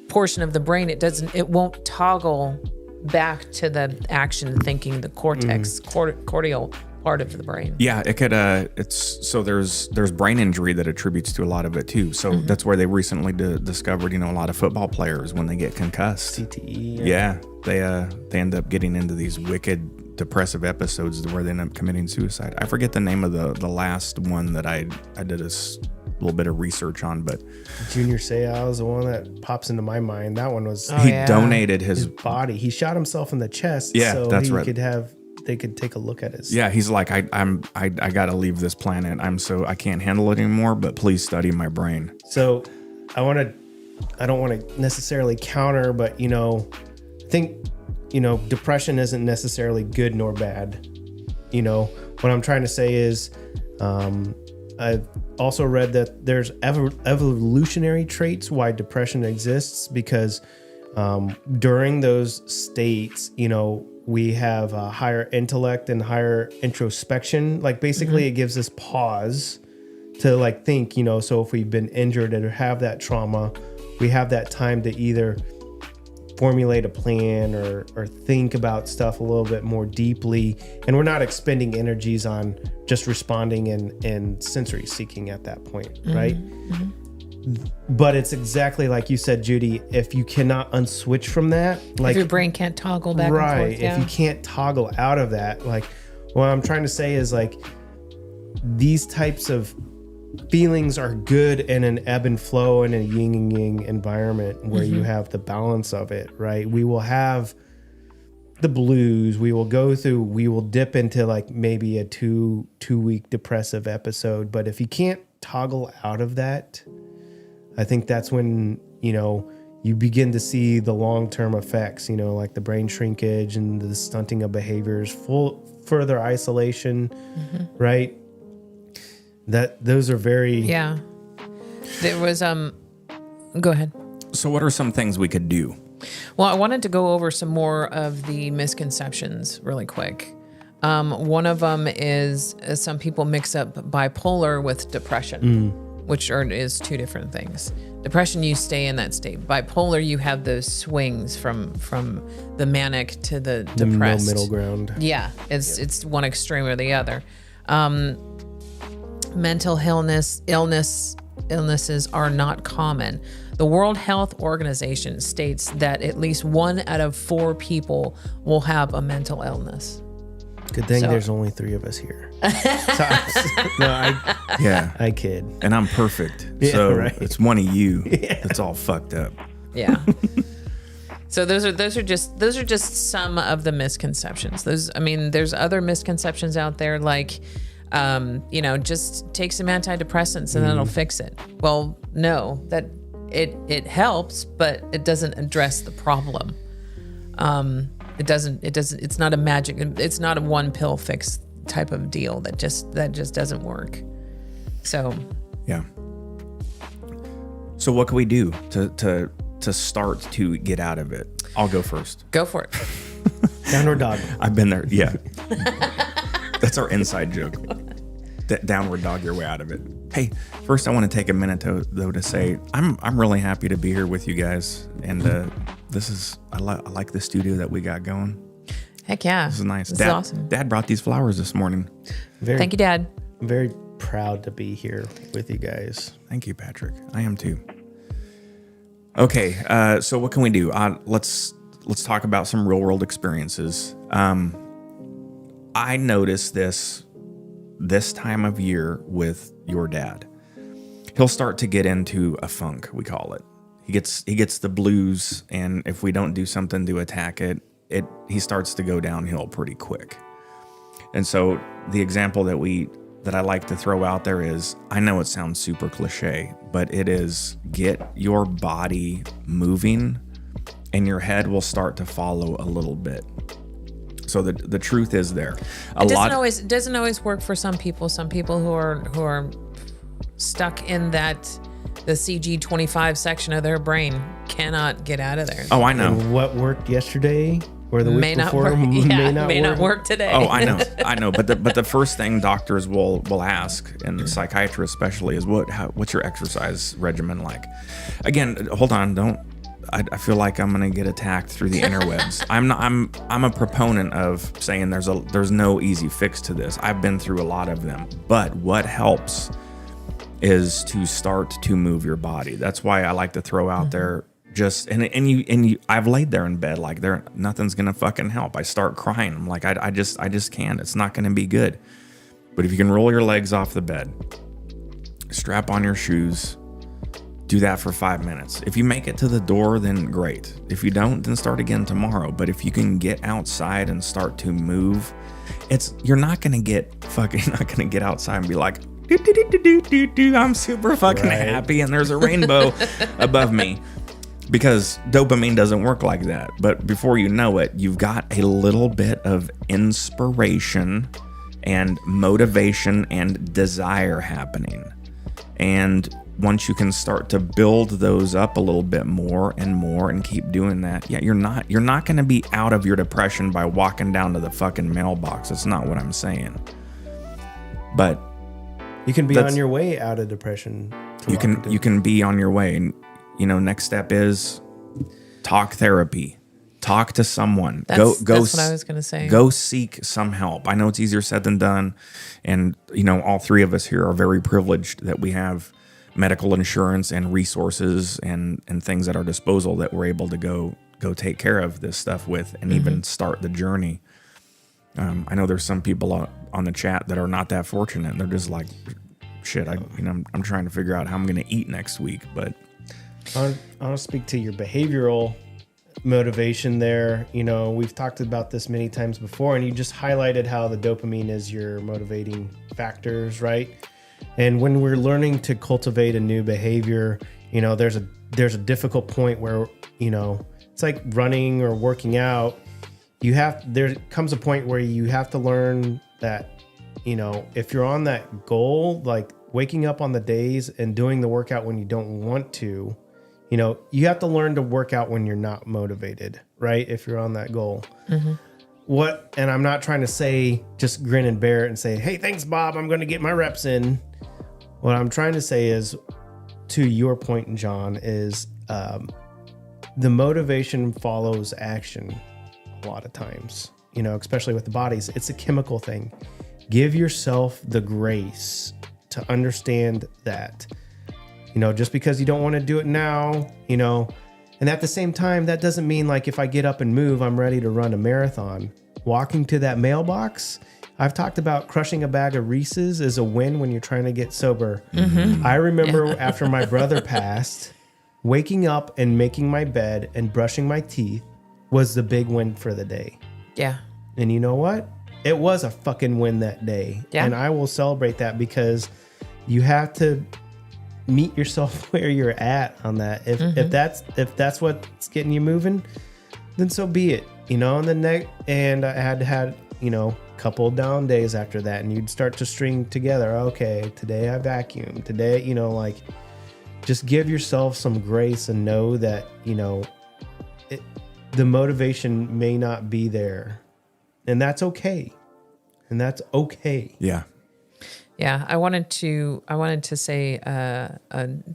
S1: portion of the brain. It won't toggle back to the action thinking, the cortex, cortical part of the brain.
S3: Yeah, it could. There's brain injury that attributes to a lot of it too. So that's where they recently discovered, a lot of football players, when they get concussed,
S4: CTE.
S3: Yeah, they end up getting into these wicked depressive episodes where they end up committing suicide. I forget the name of the last one that I did a little bit of research on, but
S4: Junior Seau is the one that pops into my mind. That one was
S3: donated his
S4: body. He shot himself in the chest.
S3: Yeah,
S4: so
S3: that's
S4: he
S3: right.
S4: They could take a look at his.
S3: Yeah, he's like, I got to leave this planet. I can't handle it anymore. But please study my brain.
S4: So, I don't want to necessarily counter, but I think depression isn't necessarily good nor bad. What I'm trying to say is, I've also read that there's evolutionary traits why depression exists, because during those states, we have a higher intellect and higher introspection. Like basically it gives us pause to like think, so if we've been injured or have that trauma, we have that time to either formulate a plan or think about stuff a little bit more deeply. And we're not expending energies on just responding and sensory seeking at that point, right? But it's exactly like you said, Judy, if you cannot unswitch from that, like
S1: if your brain can't toggle back and forth.
S4: Right. If you can't toggle out of that, like what I'm trying to say is like these types of feelings are good in an ebb and flow in a yin and yang environment where you have the balance of it, right? We will have the blues, we will dip into like maybe a two week depressive episode. But if you can't toggle out of that, I think that's when, you begin to see the long-term effects, like the brain shrinkage and the stunting of behaviors, further isolation, right? Those are very...
S1: Yeah. There was, go ahead.
S3: So what are some things we could do?
S1: Well, I wanted to go over some more of the misconceptions really quick. One of them is some people mix up bipolar with depression, which is two different things. Depression, you stay in that state. Bipolar, you have those swings from the manic to the depressed.
S4: No middle ground.
S1: Yeah, it's one extreme or the other. Mental illnesses are not common. The World Health Organization states that at least 1 out of 4 people will have a mental illness.
S4: Good thing there's only 3 of us here. I kid.
S3: And I'm perfect.
S4: Yeah,
S3: so
S4: right.
S3: it's one of you that's all fucked up.
S1: Yeah. So those are just some of the misconceptions. There's other misconceptions out there like just take some antidepressants and that'll fix it. Well, no, that it helps, but it doesn't address the problem. It's not a magic, it's not a one pill fix type of deal that just doesn't work. So
S3: yeah. So what can we do to start to get out of it? I'll go first.
S1: Go for it.
S4: Downward dog.
S3: I've been there. Yeah. That's our inside joke. Downward dog your way out of it. Hey, first I want to take a minute to say I'm really happy to be here with you guys, and I like the studio that we got going.
S1: Heck yeah,
S3: this is nice.
S1: This is awesome.
S3: Dad brought these flowers this morning.
S1: Thank you, Dad.
S4: I'm very proud to be here with you guys.
S3: Thank you, Patrick. I am too. Okay, so what can we do? Let's talk about some real world experiences. I noticed this time of year with your dad. He'll start to get into a funk, we call it. He gets the blues, and if we don't do something to attack it, he starts to go downhill pretty quick. And so the example that I like to throw out there is, I know it sounds super cliche, but it is get your body moving and your head will start to follow a little bit. So the truth is there. It
S1: doesn't always work for some people. Some people who are stuck in the CG25 section of their brain cannot get out of there.
S3: Oh, I know.
S4: And what worked yesterday or the week before may not work
S1: today.
S3: Oh, I know. But the first thing doctors will ask, and psychiatrists especially, is what's your exercise regimen like? Again, hold on, I feel like I'm gonna get attacked through the interwebs. I'm a proponent of saying there's no easy fix to this. I've been through a lot of them, but what helps is to start to move your body. That's why I like to throw out there I've laid there in bed like nothing's gonna fucking help. I start crying. I'm like, I just can't. It's not gonna be good. But if you can roll your legs off the bed, strap on your shoes, do that for 5 minutes. If you make it to the door, then great. If you don't, then start again tomorrow. But if you can get outside and start to move, you're not gonna get outside and be like, I'm super fucking happy and there's a rainbow above me. Because dopamine doesn't work like that. But before you know it, you've got a little bit of inspiration and motivation and desire happening. And once you can start to build those up a little bit more and keep doing that, you're not going to be out of your depression by walking down to the fucking mailbox. That's not what I'm saying. But
S4: you can be on your way out of depression.
S3: You can be on your way. And next step is talk therapy. Talk to someone.
S1: That's what I was going to say.
S3: Go seek some help. I know it's easier said than done. And, all 3 of us here are very privileged that we have medical insurance and resources and things at our disposal that we're able to go take care of this stuff with and even start the journey. I know there's some people on the chat that are not that fortunate. And they're just like, shit, I'm trying to figure out how I'm going to eat next week. But
S4: I'll speak to your behavioral motivation there. You know, we've talked about this many times before, and you just highlighted how the dopamine is your motivating factors, right? And when we're learning to cultivate a new behavior, you know, there's a difficult point where, you know, it's like running or working out. There comes a point where you have to learn that, you know, if you're on that goal, like waking up on the days and doing the workout when you don't want to, you know, you have to learn to work out when you're not motivated, right? If you're on that goal. Mm-hmm. And I'm not trying to say just grin and bear it and say, hey, thanks, Bob, I'm going to get my reps in. What I'm trying to say is, to your point, John, is the motivation follows action a lot of times, you know, especially with the bodies. It's a chemical thing. Give yourself the grace to understand that, you know, just because you don't want to do it now, you know, and at the same time, that doesn't mean like if I get up and move, I'm ready to run a marathon. Walking to that mailbox, I've talked about crushing a bag of Reese's is a win when you're trying to get sober. Mm-hmm. I remember after my brother passed, waking up and making my bed and brushing my teeth was the big win for the day.
S1: Yeah.
S4: And you know what? It was a fucking win that day.
S1: Yeah.
S4: And I will celebrate that because you have to meet yourself where you're at on that. If that's what's getting you moving, then so be it. You know, and I had, you know, couple down days after that, and you'd start to string together. Okay, today I vacuum. Today, you know, like just give yourself some grace and know that, you know, the motivation may not be there, and that's okay. And that's okay.
S3: Yeah.
S1: Yeah. I wanted to say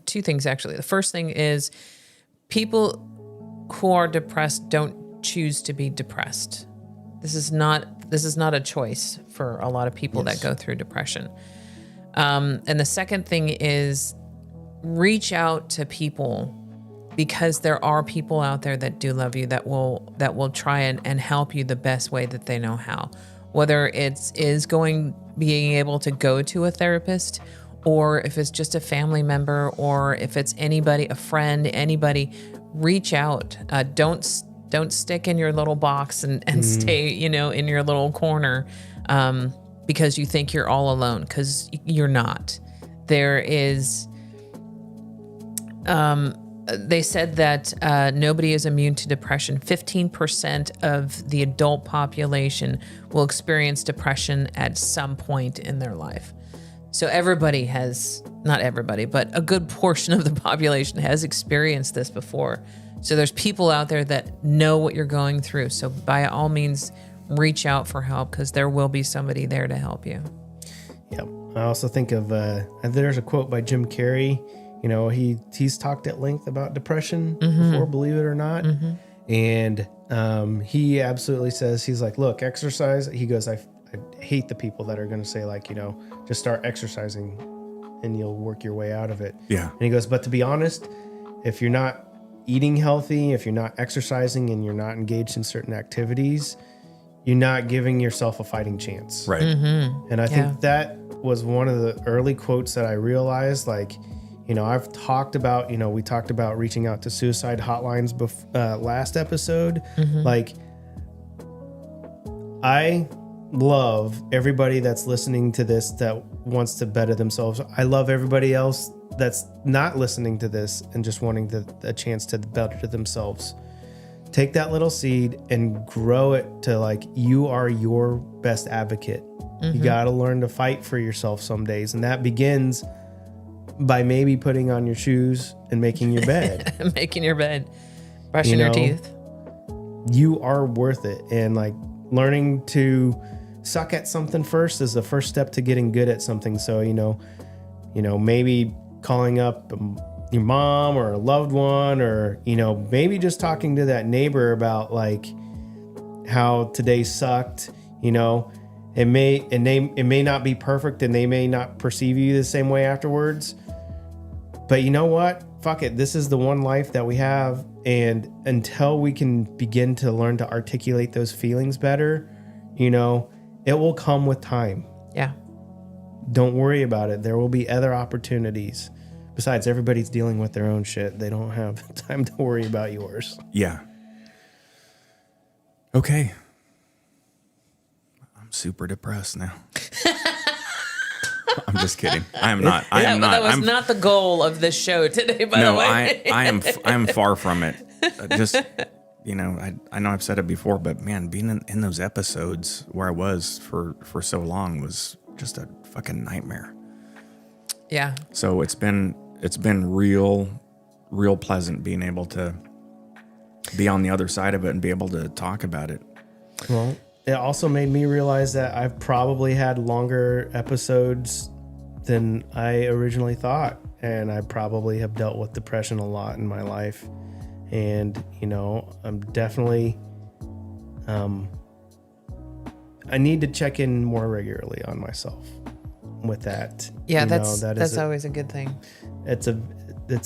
S1: two things actually. The first thing is people who are depressed don't choose to be depressed. This is not a choice for a lot of people that go through depression. And the second thing is reach out to people, because there are people out there that do love you, that will try and help you the best way that they know how. Whether it's being able to go to a therapist, or if it's just a family member, or if it's anybody, a friend, anybody, reach out. Don't stick in your little box and stay, you know, in your little corner because you think you're all alone, because you're not. There is, they said that nobody is immune to depression. 15% of the adult population will experience depression at some point in their life. So everybody has, not everybody, but a good portion of the population has experienced this before. So there's people out there that know what you're going through. So by all means, reach out for help, because there will be somebody there to help you.
S4: Yep. I also think of, there's a quote by Jim Carrey. You know, he's talked at length about depression before, believe it or not. Mm-hmm. And he absolutely says, he's like, look, exercise. He goes, I hate the people that are going to say, like, you know, just start exercising and you'll work your way out of it.
S3: Yeah.
S4: And he goes, but to be honest, if you're not eating healthy, if you're not exercising and you're not engaged in certain activities, you're not giving yourself a fighting chance.
S3: Right.
S4: Mm-hmm. And I think that was one of the early quotes that I realized, like, you know, I've talked about, you know, we talked about reaching out to suicide hotlines last episode. Mm-hmm. Like, I love everybody that's listening to this that wants to better themselves. I love everybody else that's not listening to this and just wanting a chance to better themselves. Take that little seed and grow it to, like, you are your best advocate. Mm-hmm. You got to learn to fight for yourself some days. And that begins by maybe putting on your shoes and making your bed.
S1: Making your bed. Brushing your teeth.
S4: You are worth it. And, like, learning to suck at something first is the first step to getting good at something. So, you know, maybe calling up your mom or a loved one, or, you know, maybe just talking to that neighbor about, like, how today sucked. You know, it may not be perfect, and they may not perceive you the same way afterwards, but you know what? Fuck it. This is the one life that we have. And until we can begin to learn to articulate those feelings better, You know, it will come with time.
S1: Yeah.
S4: Don't worry about it. There will be other opportunities. Besides, everybody's dealing with their own shit. They don't have time to worry about yours.
S3: Yeah. Okay. I'm super depressed now. I'm just kidding. I am not. I am not.
S1: That was not the goal of this show today, by the way.
S3: I am far from it. Just, you know, I know I've said it before, but man, being in those episodes where I was for so long was just a fucking nightmare.
S1: Yeah.
S3: So it's been real pleasant being able to be on the other side of it and be able to talk about it.
S4: Well, it also made me realize that I've probably had longer episodes than I originally thought. And I probably have dealt with depression a lot in my life. And, you know, I'm definitely, I need to check in more regularly on myself with that.
S1: Yeah,
S4: You know,
S1: that's always a good thing.
S4: It's a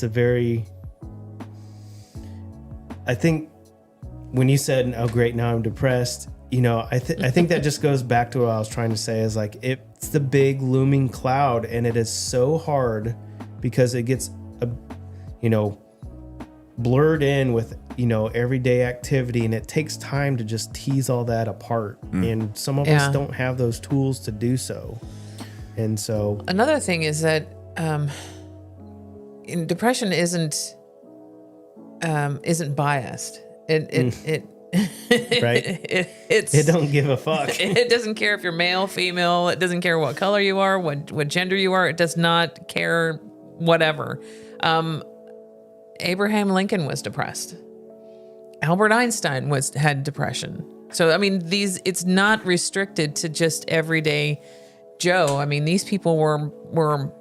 S4: very, I think when you said, oh great, now I'm depressed, you know, I think that just goes back to what I was trying to say is like, it's the big looming cloud, and it is so hard because it gets, you know, blurred in with, you know, everyday activity, and it takes time to just tease all that apart. And some of us don't have those tools to do so. And so
S1: another thing is that depression isn't biased. It
S4: right?
S1: It
S4: don't give a fuck.
S1: It doesn't care if you're male, female. It doesn't care what color you are, what gender you are. It does not care whatever. Abraham Lincoln was depressed. Albert Einstein had depression. So I mean, it's not restricted to just everyday Joe. I mean, these people were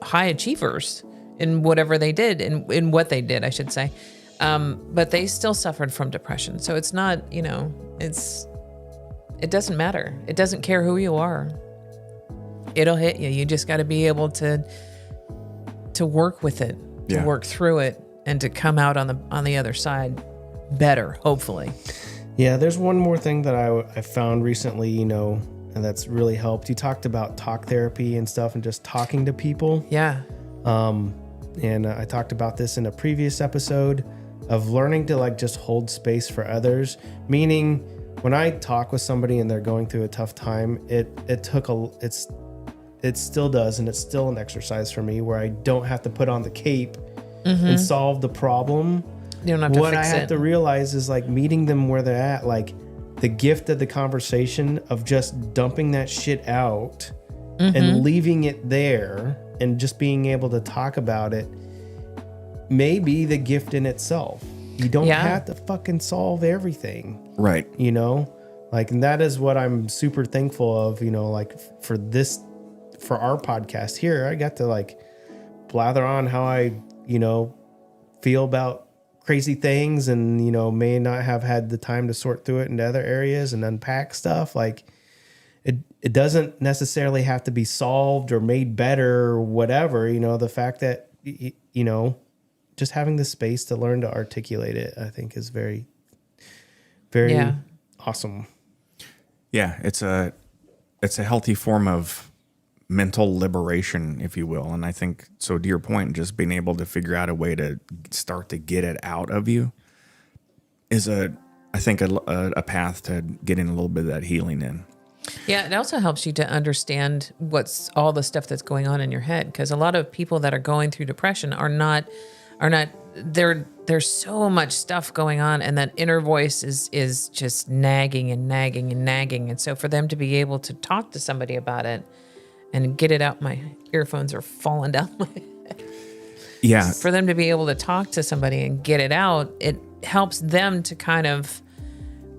S1: high achievers in whatever they did, in what they did, I should say. But they still suffered from depression. So it's not, you know, it doesn't matter. It doesn't care who you are. It'll hit you. You just got to be able to work with it, to work through it, and to come out on the other side better, hopefully.
S4: Yeah, there's one more thing that I found recently, you know, and that's really helped. You talked about talk therapy and stuff and just talking to people.
S1: Yeah.
S4: And I talked about this in a previous episode of learning to like just hold space for others. Meaning when I talk with somebody and they're going through a tough time, it still does. And it's still an exercise for me where I don't have to put on the cape and solve the problem.
S1: You don't have to
S4: what
S1: fix
S4: I have
S1: it.
S4: to realize is like meeting them where they're at, like the gift of the conversation of just dumping that shit out and leaving it there and just being able to talk about it may be the gift in itself. You don't have to fucking solve everything.
S3: Right.
S4: You know, like, and that is what I'm super thankful of, you know, like for our podcast here, I got to like blather on how I, you know, feel about crazy things and, you know, may not have had the time to sort through it into other areas and unpack stuff. Like it doesn't necessarily have to be solved or made better or whatever, you know, the fact that, you know, just having the space to learn to articulate it, I think is very, very awesome.
S3: Yeah. It's a healthy form of mental liberation, if you will. And I think, so to your point, just being able to figure out a way to start to get it out of you is I think a path to getting a little bit of that healing in.
S1: Yeah, it also helps you to understand what's all the stuff that's going on in your head, because a lot of people that are going through depression are not there's so much stuff going on, and that inner voice is just nagging and nagging and nagging. And so for them to be able to talk to somebody about it and get it out, my earphones are falling down my head.
S3: Yeah.
S1: For them to be able to talk to somebody and get it out, it helps them to kind of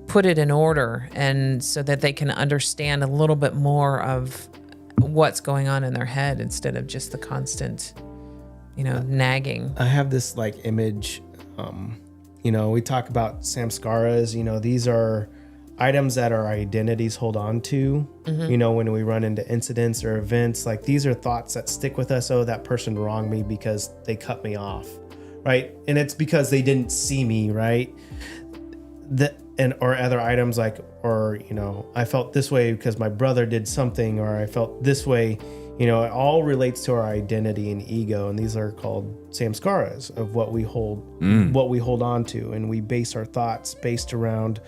S1: put it in order, and so that they can understand a little bit more of what's going on in their head instead of just the constant, you know, nagging.
S4: I have this like image, you know, we talk about samskaras, you know, these are items that our identities hold on to, you know, when we run into incidents or events, like these are thoughts that stick with us. Oh, that person wronged me because they cut me off, right? And it's because they didn't see me, right? or other items like, or, you know, I felt this way because my brother did something, or I felt this way, you know, it all relates to our identity and ego. And these are called samskaras of what we hold on to. And we base our thoughts based around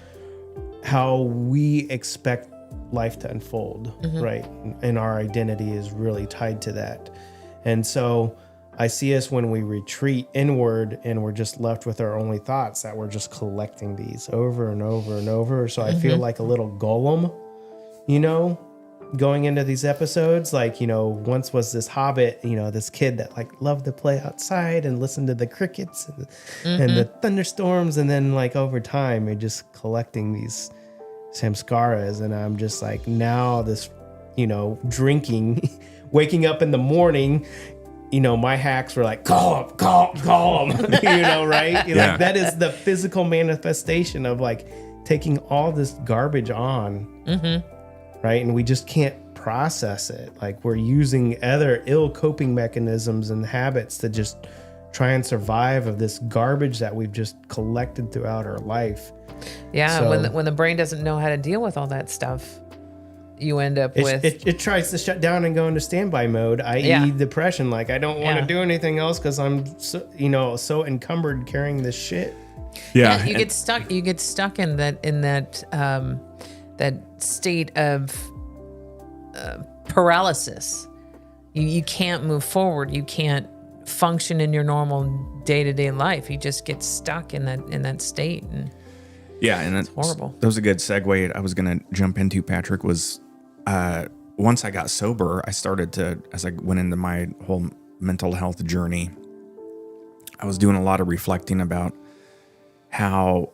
S4: how we expect life to unfold, right? And our identity is really tied to that. And so I see us when we retreat inward and we're just left with our only thoughts, that we're just collecting these over and over and over. So I feel like a little golem, you know, going into these episodes. Like, you know, once was this hobbit, you know, this kid that like loved to play outside and listen to the crickets and the thunderstorms. And then like over time, you're just collecting these samskaras. And I'm just like, now this, you know, drinking, waking up in the morning, you know, my hacks were like, call him, you know, right?
S3: Yeah.
S4: Like that is the physical manifestation of like taking all this garbage on, right? And we just can't process it. Like we're using other ill coping mechanisms and habits to just try and survive of this garbage that we've just collected throughout our life.
S1: Yeah,
S4: So-
S1: when the brain doesn't know how to deal with all that stuff, you end up with
S4: It tries to shut down and go into standby mode, i.e.
S1: Yeah.
S4: depression. Like I don't want to do anything else because I'm so, you know, so encumbered carrying this shit.
S3: Yeah.
S1: you get stuck. You get stuck in that that state of paralysis. You can't move forward. You can't function in your normal day-to-day life. You just get stuck in that state. And
S3: Yeah, and it's
S1: horrible.
S3: That was a good segue. I was going to jump into, Patrick, was once I got sober, I started to, as I went into my whole mental health journey, I was doing a lot of reflecting about how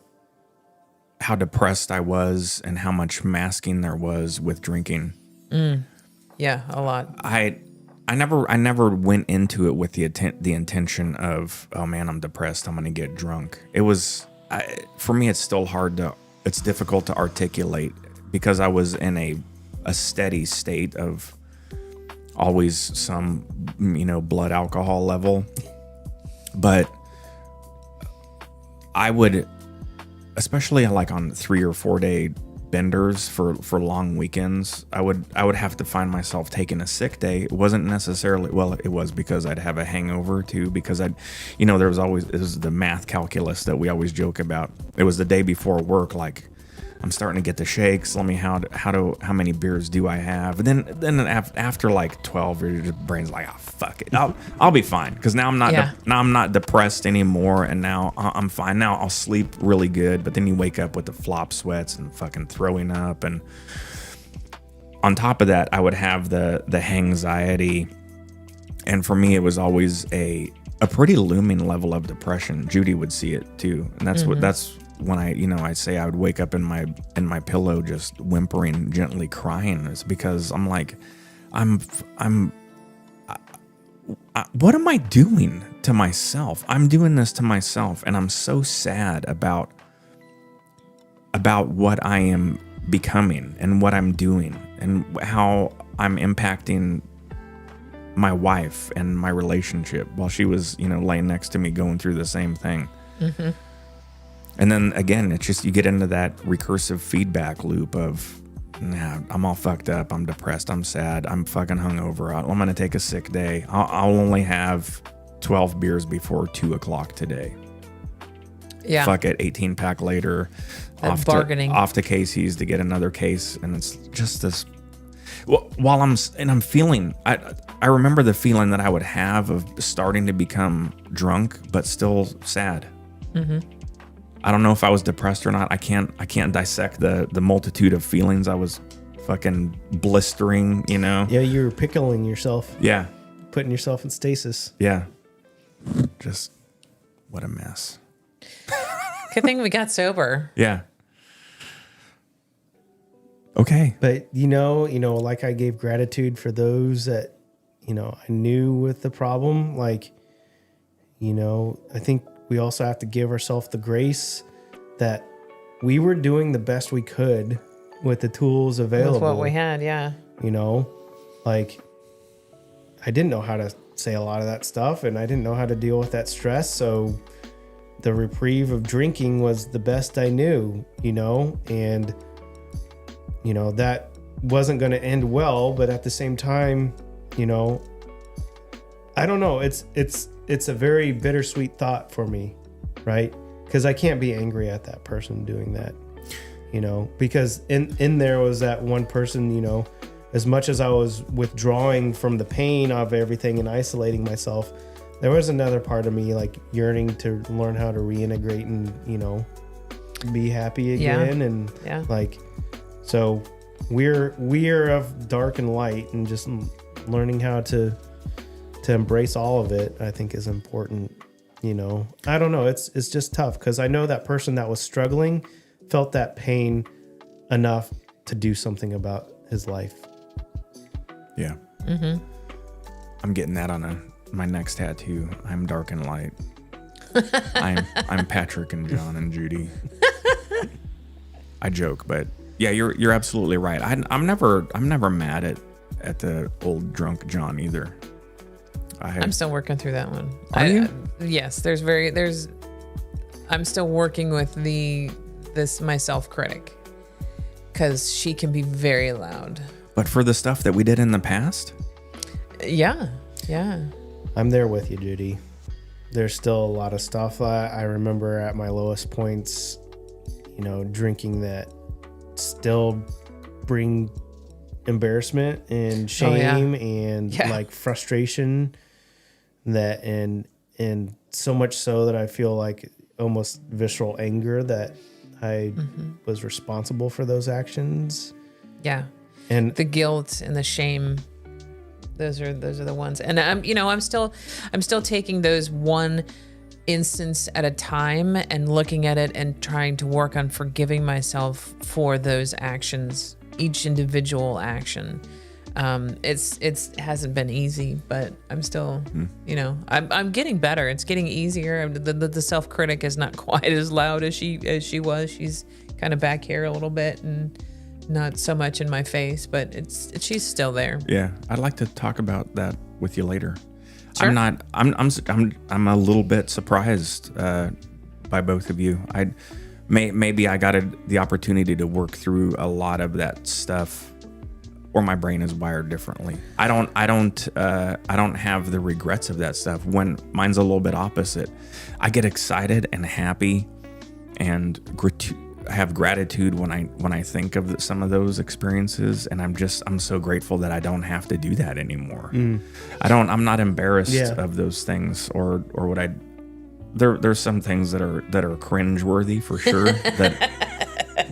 S3: depressed I was and how much masking there was with drinking.
S1: Yeah, a lot.
S3: I never went into it with the intention of, oh man, I'm depressed, I'm going to get drunk. It was, for me, it's difficult to articulate because I was in a steady state of always some, you know, blood alcohol level. But I would, especially like on 3 or 4 day benders for long weekends, I would have to find myself taking a sick day. It wasn't necessarily, well, it was because I'd have a hangover too, because it was the math calculus that we always joke about. It was the day before work, like I'm starting to get the shakes. Let me, how many beers do I have? And then after like 12, your brain's like, oh fuck it, I'll be fine, because now I'm not now I'm not depressed anymore, and now I'm fine. Now I'll sleep really good. But then you wake up with the flop sweats and fucking throwing up, and on top of that, I would have the anxiety, and for me, it was always a pretty looming level of depression. Judy would see it too, and that's when I say I would wake up in my pillow just whimpering, gently crying. It's because I'm like, what am I doing to myself? I'm doing this to myself, and I'm so sad about what I am becoming and what I'm doing and how I'm impacting my wife and my relationship while she was, laying next to me going through the same thing. Mm-hmm. And then again, it's just, you get into that recursive feedback loop of, nah, I'm all fucked up. I'm depressed. I'm sad. I'm fucking hungover. I'm going to take a sick day. I'll only have 12 beers before 2:00 today.
S1: Yeah.
S3: Fuck it. 18 pack later. Off to Casey's to get another case. And it's just this, while I'm feeling, I remember the feeling that I would have of starting to become drunk, but still sad. Mm-hmm. I don't know if I was depressed or not. I can't dissect the multitude of feelings. I was fucking blistering,
S4: Yeah, you were pickling yourself.
S3: Yeah.
S4: Putting yourself in stasis.
S3: Yeah. Just what a mess.
S1: Good thing we got sober.
S3: Yeah. Okay.
S4: But like I gave gratitude for those that, I knew with the problem. Like, I think we also have to give ourselves the grace that we were doing the best we could with the tools available.
S1: With what we had, yeah.
S4: Like I didn't know how to say a lot of that stuff, and I didn't know how to deal with that stress. So, the reprieve of drinking was the best I knew, and that wasn't going to end well, but at the same time, I don't know. It's a very bittersweet thought for me, right? Because I can't be angry at that person doing that, because in there was that one person, as much as I was withdrawing from the pain of everything and isolating myself, there was another part of me like yearning to learn how to reintegrate and, be happy again. And like, so we're of dark and light, and just learning how to embrace all of it, I think, is important. I don't know. It's just tough because I know that person that was struggling felt that pain enough to do something about his life.
S3: Yeah. Mm-hmm. I'm getting that on my next tattoo. I'm dark and light. I'm Patrick and John and Judy. I joke, but yeah, you're absolutely right. I'm never mad at the old drunk John either.
S1: I'm still working through that one.
S3: Are you?
S1: Yes. I'm still working with my self-critic, because she can be very loud.
S3: But for the stuff that we did in the past?
S1: Yeah.
S4: I'm there with you, Judy. There's still a lot of stuff. I remember at my lowest points, drinking that still bring embarrassment and shame and like frustration, that and so much so that I feel like almost visceral anger that I was responsible for those actions.
S1: Yeah.
S4: And
S1: the guilt and the shame, those are the ones. And I'm still taking those one instance at a time and looking at it and trying to work on forgiving myself for those actions, each individual action. It hasn't been easy, but I'm still, I'm getting better. It's getting easier. The self-critic is not quite as loud as she was. She's kind of back here a little bit and not so much in my face, but she's still there.
S3: Yeah, I'd like to talk about that with you later.
S1: Sure.
S3: I'm a little bit surprised by both of you. Maybe I got the opportunity to work through a lot of that stuff, or my brain is wired differently. I don't have the regrets of that stuff. When mine's a little bit opposite. I get excited and happy and have gratitude when I think of some of those experiences, and I'm so grateful that I don't have to do that anymore. I'm not embarrassed of those things, or what there's some things that are cringeworthy for sure. That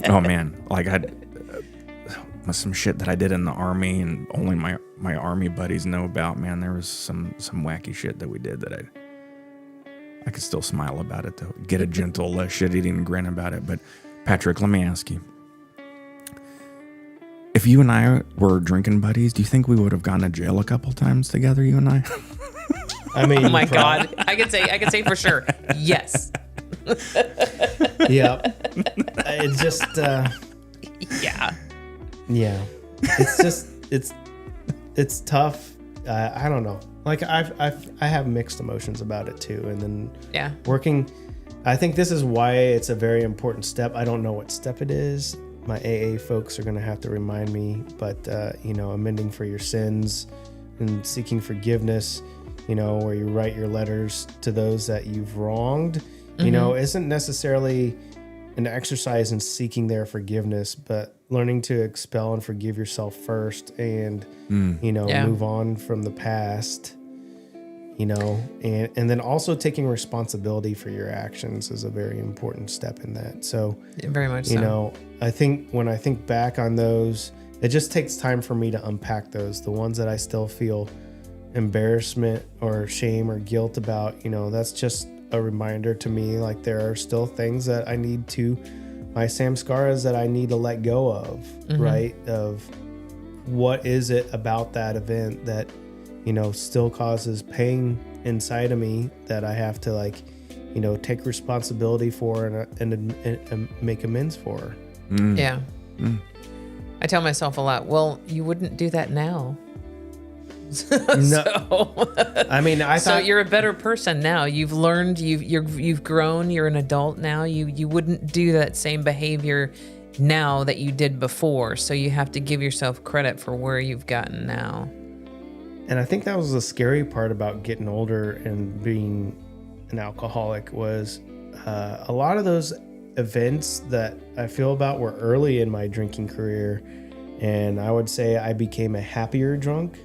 S3: oh man, like some shit that I did in the Army and only my Army buddies know about. Man, there was some wacky shit that we did that I could still smile about it, though. Get a gentle shit-eating grin about it. But Patrick, let me ask you. If you and I were drinking buddies, do you think we would have gone to jail a couple times together, you and I?
S4: I mean,
S1: oh my God. I could say for sure. Yes.
S4: Yeah. It's just,
S1: yeah.
S4: Yeah. It's just, it's tough. I don't know. Like I have mixed emotions about it too. And then working, I think this is why it's a very important step. I don't know what step it is. My AA folks are going to have to remind me, but amending for your sins and seeking forgiveness, where you write your letters to those that you've wronged, isn't necessarily an exercise in seeking their forgiveness, but learning to expel and forgive yourself first and, move on from the past, and then also taking responsibility for your actions is a very important step in that. So
S1: very much so.
S4: I think when I think back on those, it just takes time for me to unpack those. The ones that I still feel embarrassment or shame or guilt about, that's just a reminder to me, like there are still things that I need to, my samskaras that I need to let go of, right? Of what is it about that event that, still causes pain inside of me that I have to take responsibility for and make amends for.
S1: Yeah. I tell myself a lot, well, you wouldn't do that now.
S4: No. I mean, I
S1: So
S4: thought
S1: you're a better person now. You've learned. You've grown. You're an adult now. You wouldn't do that same behavior now that you did before. So you have to give yourself credit for where you've gotten now.
S4: And I think that was the scary part about getting older and being an alcoholic was a lot of those events that I feel about were early in my drinking career. And I would say I became a happier drunk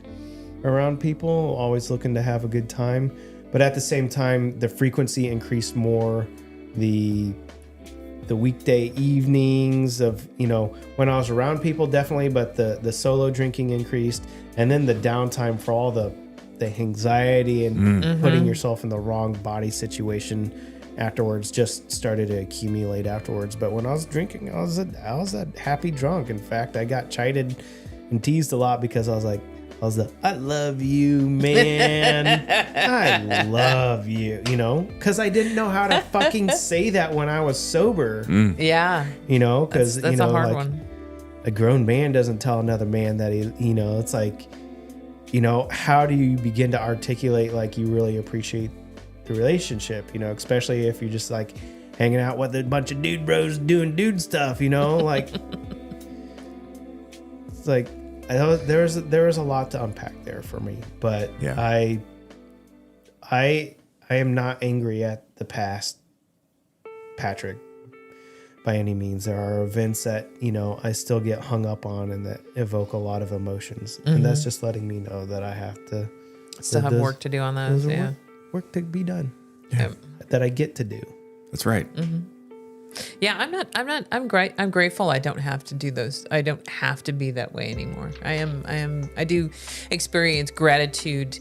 S4: around people, always looking to have a good time. But at the same time, the frequency increased more. The weekday evenings of, when I was around people, definitely, but the solo drinking increased. And then the downtime for all the anxiety and putting yourself in the wrong body situation afterwards just started to accumulate afterwards. But when I was drinking, I was a happy drunk. In fact, I got chided and teased a lot because I was I love you, man. I love you, because I didn't know how to fucking say that when I was sober.
S1: Yeah.
S4: Because,
S1: that's a hard one.
S4: A grown man doesn't tell another man that it's like, how do you begin to articulate like you really appreciate the relationship, especially if you're just like hanging out with a bunch of dude bros doing dude stuff, like it's like there was a lot to unpack there for me, but
S3: Yeah.
S4: I am not angry at the past Patrick by any means. There are events that I still get hung up on and that evoke a lot of emotions, and that's just letting me know that I have to
S1: Still have work to do on those. Yeah.
S4: work to be done
S1: Yeah.
S4: that I get to do.
S3: That's right.
S1: Yeah, I'm great. I'm grateful I don't have to do those. I don't have to be that way anymore. I do experience gratitude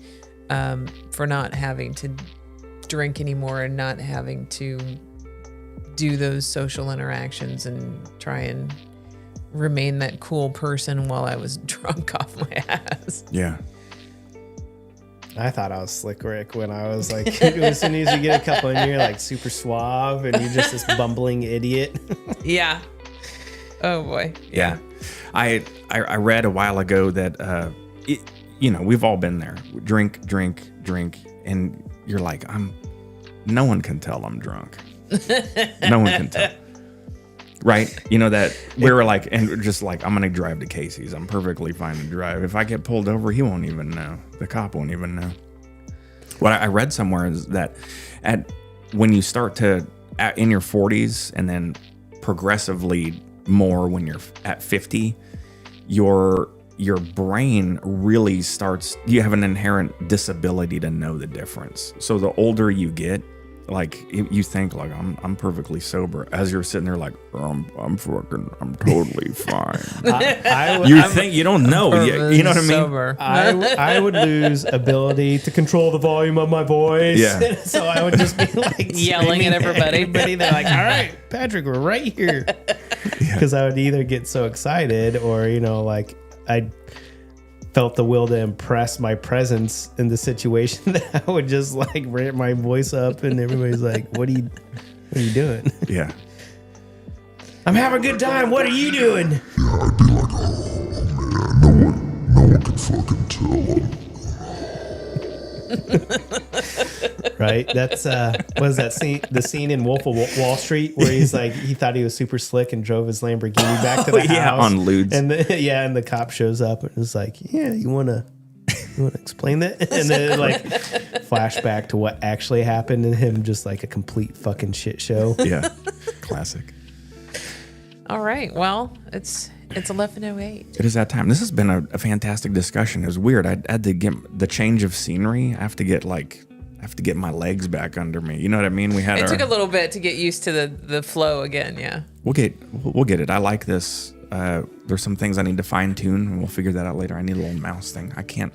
S1: for not having to drink anymore and not having to do those social interactions and try and remain that cool person while I was drunk off my ass.
S3: Yeah.
S4: I thought I was Slick Rick when I was like, as soon as you get a couple in, you're like super suave and you're just this bumbling idiot.
S1: Yeah. Oh boy.
S3: Yeah. I read a while ago that, we've all been there. Drink. And you're like, no one can tell I'm drunk. No one can tell. Right? That we were like, and just like, I'm going to drive to Casey's. I'm perfectly fine to drive. If I get pulled over, he won't even know. The cop won't even know. What I read somewhere is that when you start to, in your 40s and then progressively more when you're at 50, your brain really starts, you have an inherent disability to know the difference. So the older you get, like you think like I'm perfectly sober as you're sitting there like I'm totally fine. You don't know. You know what I mean?
S1: Sober.
S4: I would lose ability to control the volume of my voice.
S3: Yeah.
S4: So I would just be like
S1: Yelling at everybody.
S4: They're like, all right, Patrick, we're right here. Because I would either get so excited or, like I felt the will to impress my presence in the situation that I would just like ramp my voice up and everybody's like, what are you doing?
S3: Yeah.
S4: I'm having a good time. What are you doing?
S5: Yeah, I'd be like, oh man, no one can fucking tell him.
S4: Right? That's what is that scene? The scene in Wolf of Wall Street where he's like, he thought he was super slick and drove his Lamborghini back to the house.
S3: On lewds.
S4: And and the cop shows up and is like, yeah, you wanna explain that? And then like flashback to what actually happened and him just like a complete fucking shit show.
S3: Yeah. Classic.
S1: All right. Well, it's 11:08.
S3: It is that time. This has been a fantastic discussion. It was weird. I had to get the change of scenery. I have to get my legs back under me. You know what I mean?
S1: It took a little bit to get used to the flow again. Yeah.
S3: We'll get it. I like this. There's some things I need to fine tune, and we'll figure that out later. I need a little mouse thing. I can't.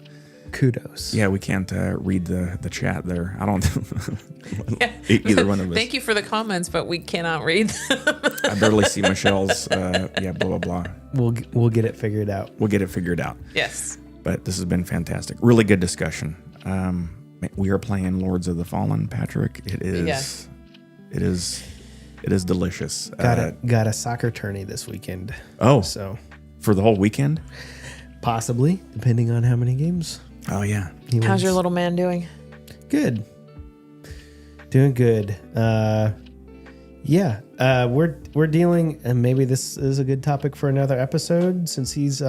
S4: Kudos.
S3: Yeah, we can't read the chat there. I don't. Either one of us.
S1: Thank you for the comments, but we cannot read them.
S3: I barely see Michelle's. Blah blah blah.
S4: We'll get it figured out.
S3: We'll get it figured out.
S1: Yes.
S3: But this has been fantastic. Really good discussion. We are playing Lords of the Fallen, Patrick. It is.
S1: Yes.
S3: It is delicious.
S4: Got a soccer tourney this weekend.
S3: Oh,
S4: So
S3: for the whole weekend?
S4: Possibly, depending on how many games.
S3: Oh yeah.
S1: How's your little man doing?
S4: Good. Doing good. We're dealing, and maybe this is a good topic for another episode since he's he's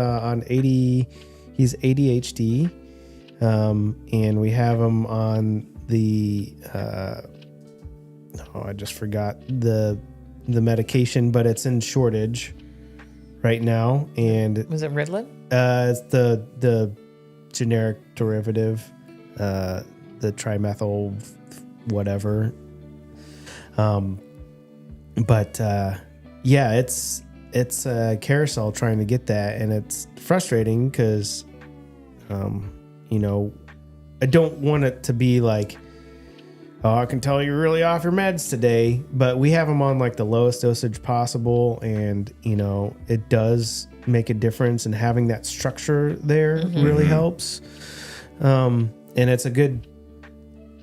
S4: ADHD, and we have him on the I just forgot the medication, but it's in shortage right now. And
S1: Was it Ritalin?
S4: it's the generic derivative, the trimethyl whatever. It's a carousel trying to get that, and it's frustrating because, I don't want it to be like, oh, I can tell you're really off your meds today, but we have them on like the lowest dosage possible, and it does make a difference, and having that structure there really helps. And it's a good.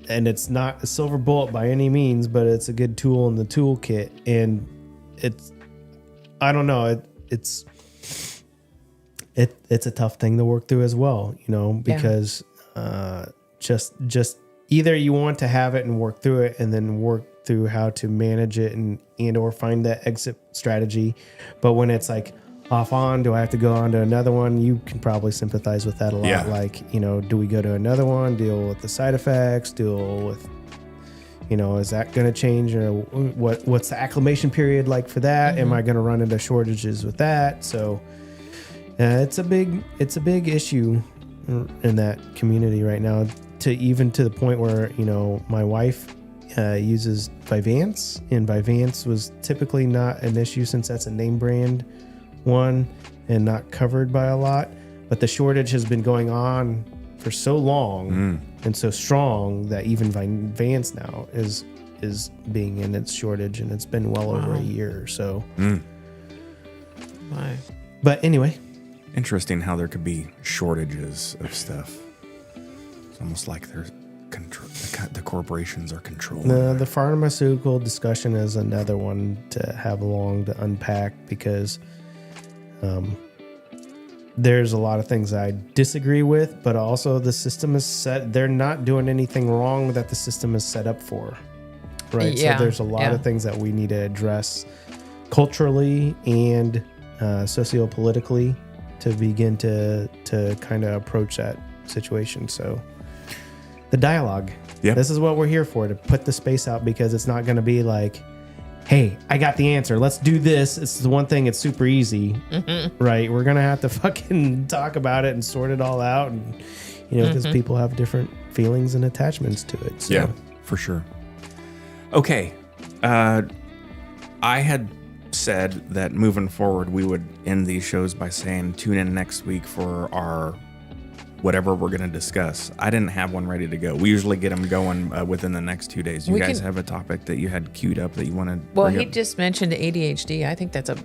S4: And it's not a silver bullet by any means, but it's a good tool in the toolkit. And it's a tough thing to work through as well, because just either you want to have it and work through it, and then work through how to manage it and or find that exit strategy. But when it's like off on, do I have to go on to another one? You can probably sympathize with that a lot.
S3: Yeah.
S4: Like, do we go to another one, deal with the side effects, deal with, is that going to change? Or what's the acclimation period like for that? Am I going to run into shortages with that? So it's a big issue in that community right now, to the point where, my wife uses Vyvanse, and Vyvanse was typically not an issue since that's a name brand one and not covered by a lot, but the shortage has been going on for so long and so strong that even Vyvanse now is being in its shortage, and it's been well over a year or so.
S1: Why?
S4: But anyway,
S3: Interesting how there could be shortages of stuff. It's almost like there's the corporations are controlling.
S4: the pharmaceutical discussion is another one to have long to unpack, because there's a lot of things I disagree with, but also the system is set. They're not doing anything wrong that the system is set up for. Right.
S1: Yeah,
S4: So there's a lot of things that we need to address culturally and sociopolitically to begin to kind of approach that situation. So the dialogue.
S3: Yep.
S4: This is what we're here for, to put the space out, because it's not going to be like, hey, I got the answer, let's do this. It's the one thing, it's super easy, right? We're going to have to fucking talk about it and sort it all out. And, because people have different feelings and attachments to it. So.
S3: Yeah, for sure. Okay. I had said that moving forward, we would end these shows by saying, tune in next week for our whatever we're going to discuss. I didn't have one ready to go. We usually get them going within the next 2 days. You guys have a topic that you had queued up that you want to
S1: Well, he just mentioned ADHD. I think that's a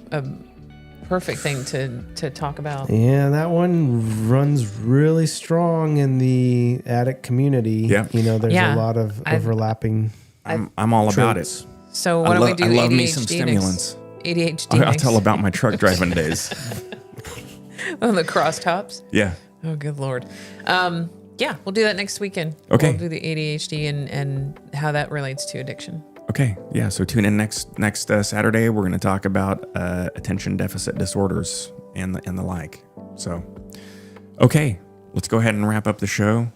S1: perfect thing to talk about.
S4: Yeah, that one runs really strong in the addict community.
S3: Yeah.
S4: There's a lot of overlapping.
S3: I'm all about it.
S4: traits.
S1: So why don't we do
S3: I love
S1: ADHD
S3: me some stimulants.
S1: ADHD
S3: I'll
S1: next.
S3: tell about my truck driving days.
S1: On the crosstops.
S3: Yeah.
S1: Oh, good Lord. Yeah, we'll do that next weekend.
S3: Okay.
S1: We'll do the ADHD and how that relates to addiction.
S3: Okay. Yeah. So tune in next Saturday. We're going to talk about attention deficit disorders and the like. So, okay, let's go ahead and wrap up the show.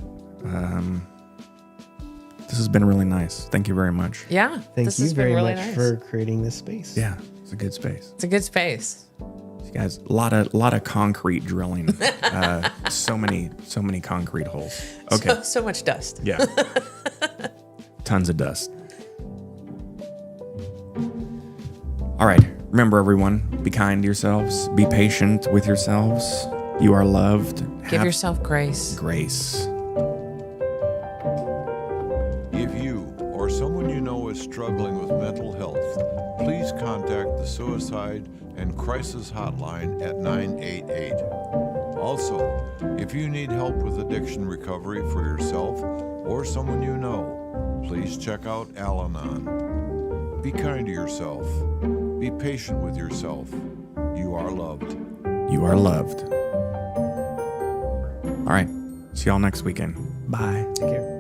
S3: This has been really nice. Thank you very much.
S1: Yeah.
S4: Thank
S1: this
S4: you
S1: has been
S4: very
S1: really
S4: much
S1: nice.
S4: for creating this space.
S3: Yeah, it's a good space.
S1: It's a good space.
S3: You guys, a lot of concrete drilling. So many concrete holes. Okay.
S1: So much dust.
S3: Yeah. Tons of dust. All right. Remember, everyone, be kind to yourselves. Be patient with yourselves. You are loved.
S1: Give
S3: Have
S1: yourself grace.
S3: grace.
S2: If you or someone you know is struggling with mental health, please contact the Suicide and Crisis Hotline at 988. Also, if you need help with addiction recovery for yourself or someone you know, please check out Al-Anon. Be kind to yourself. Be patient with yourself. You are loved.
S3: You are loved. All right. See y'all next weekend. Bye.
S4: Take care.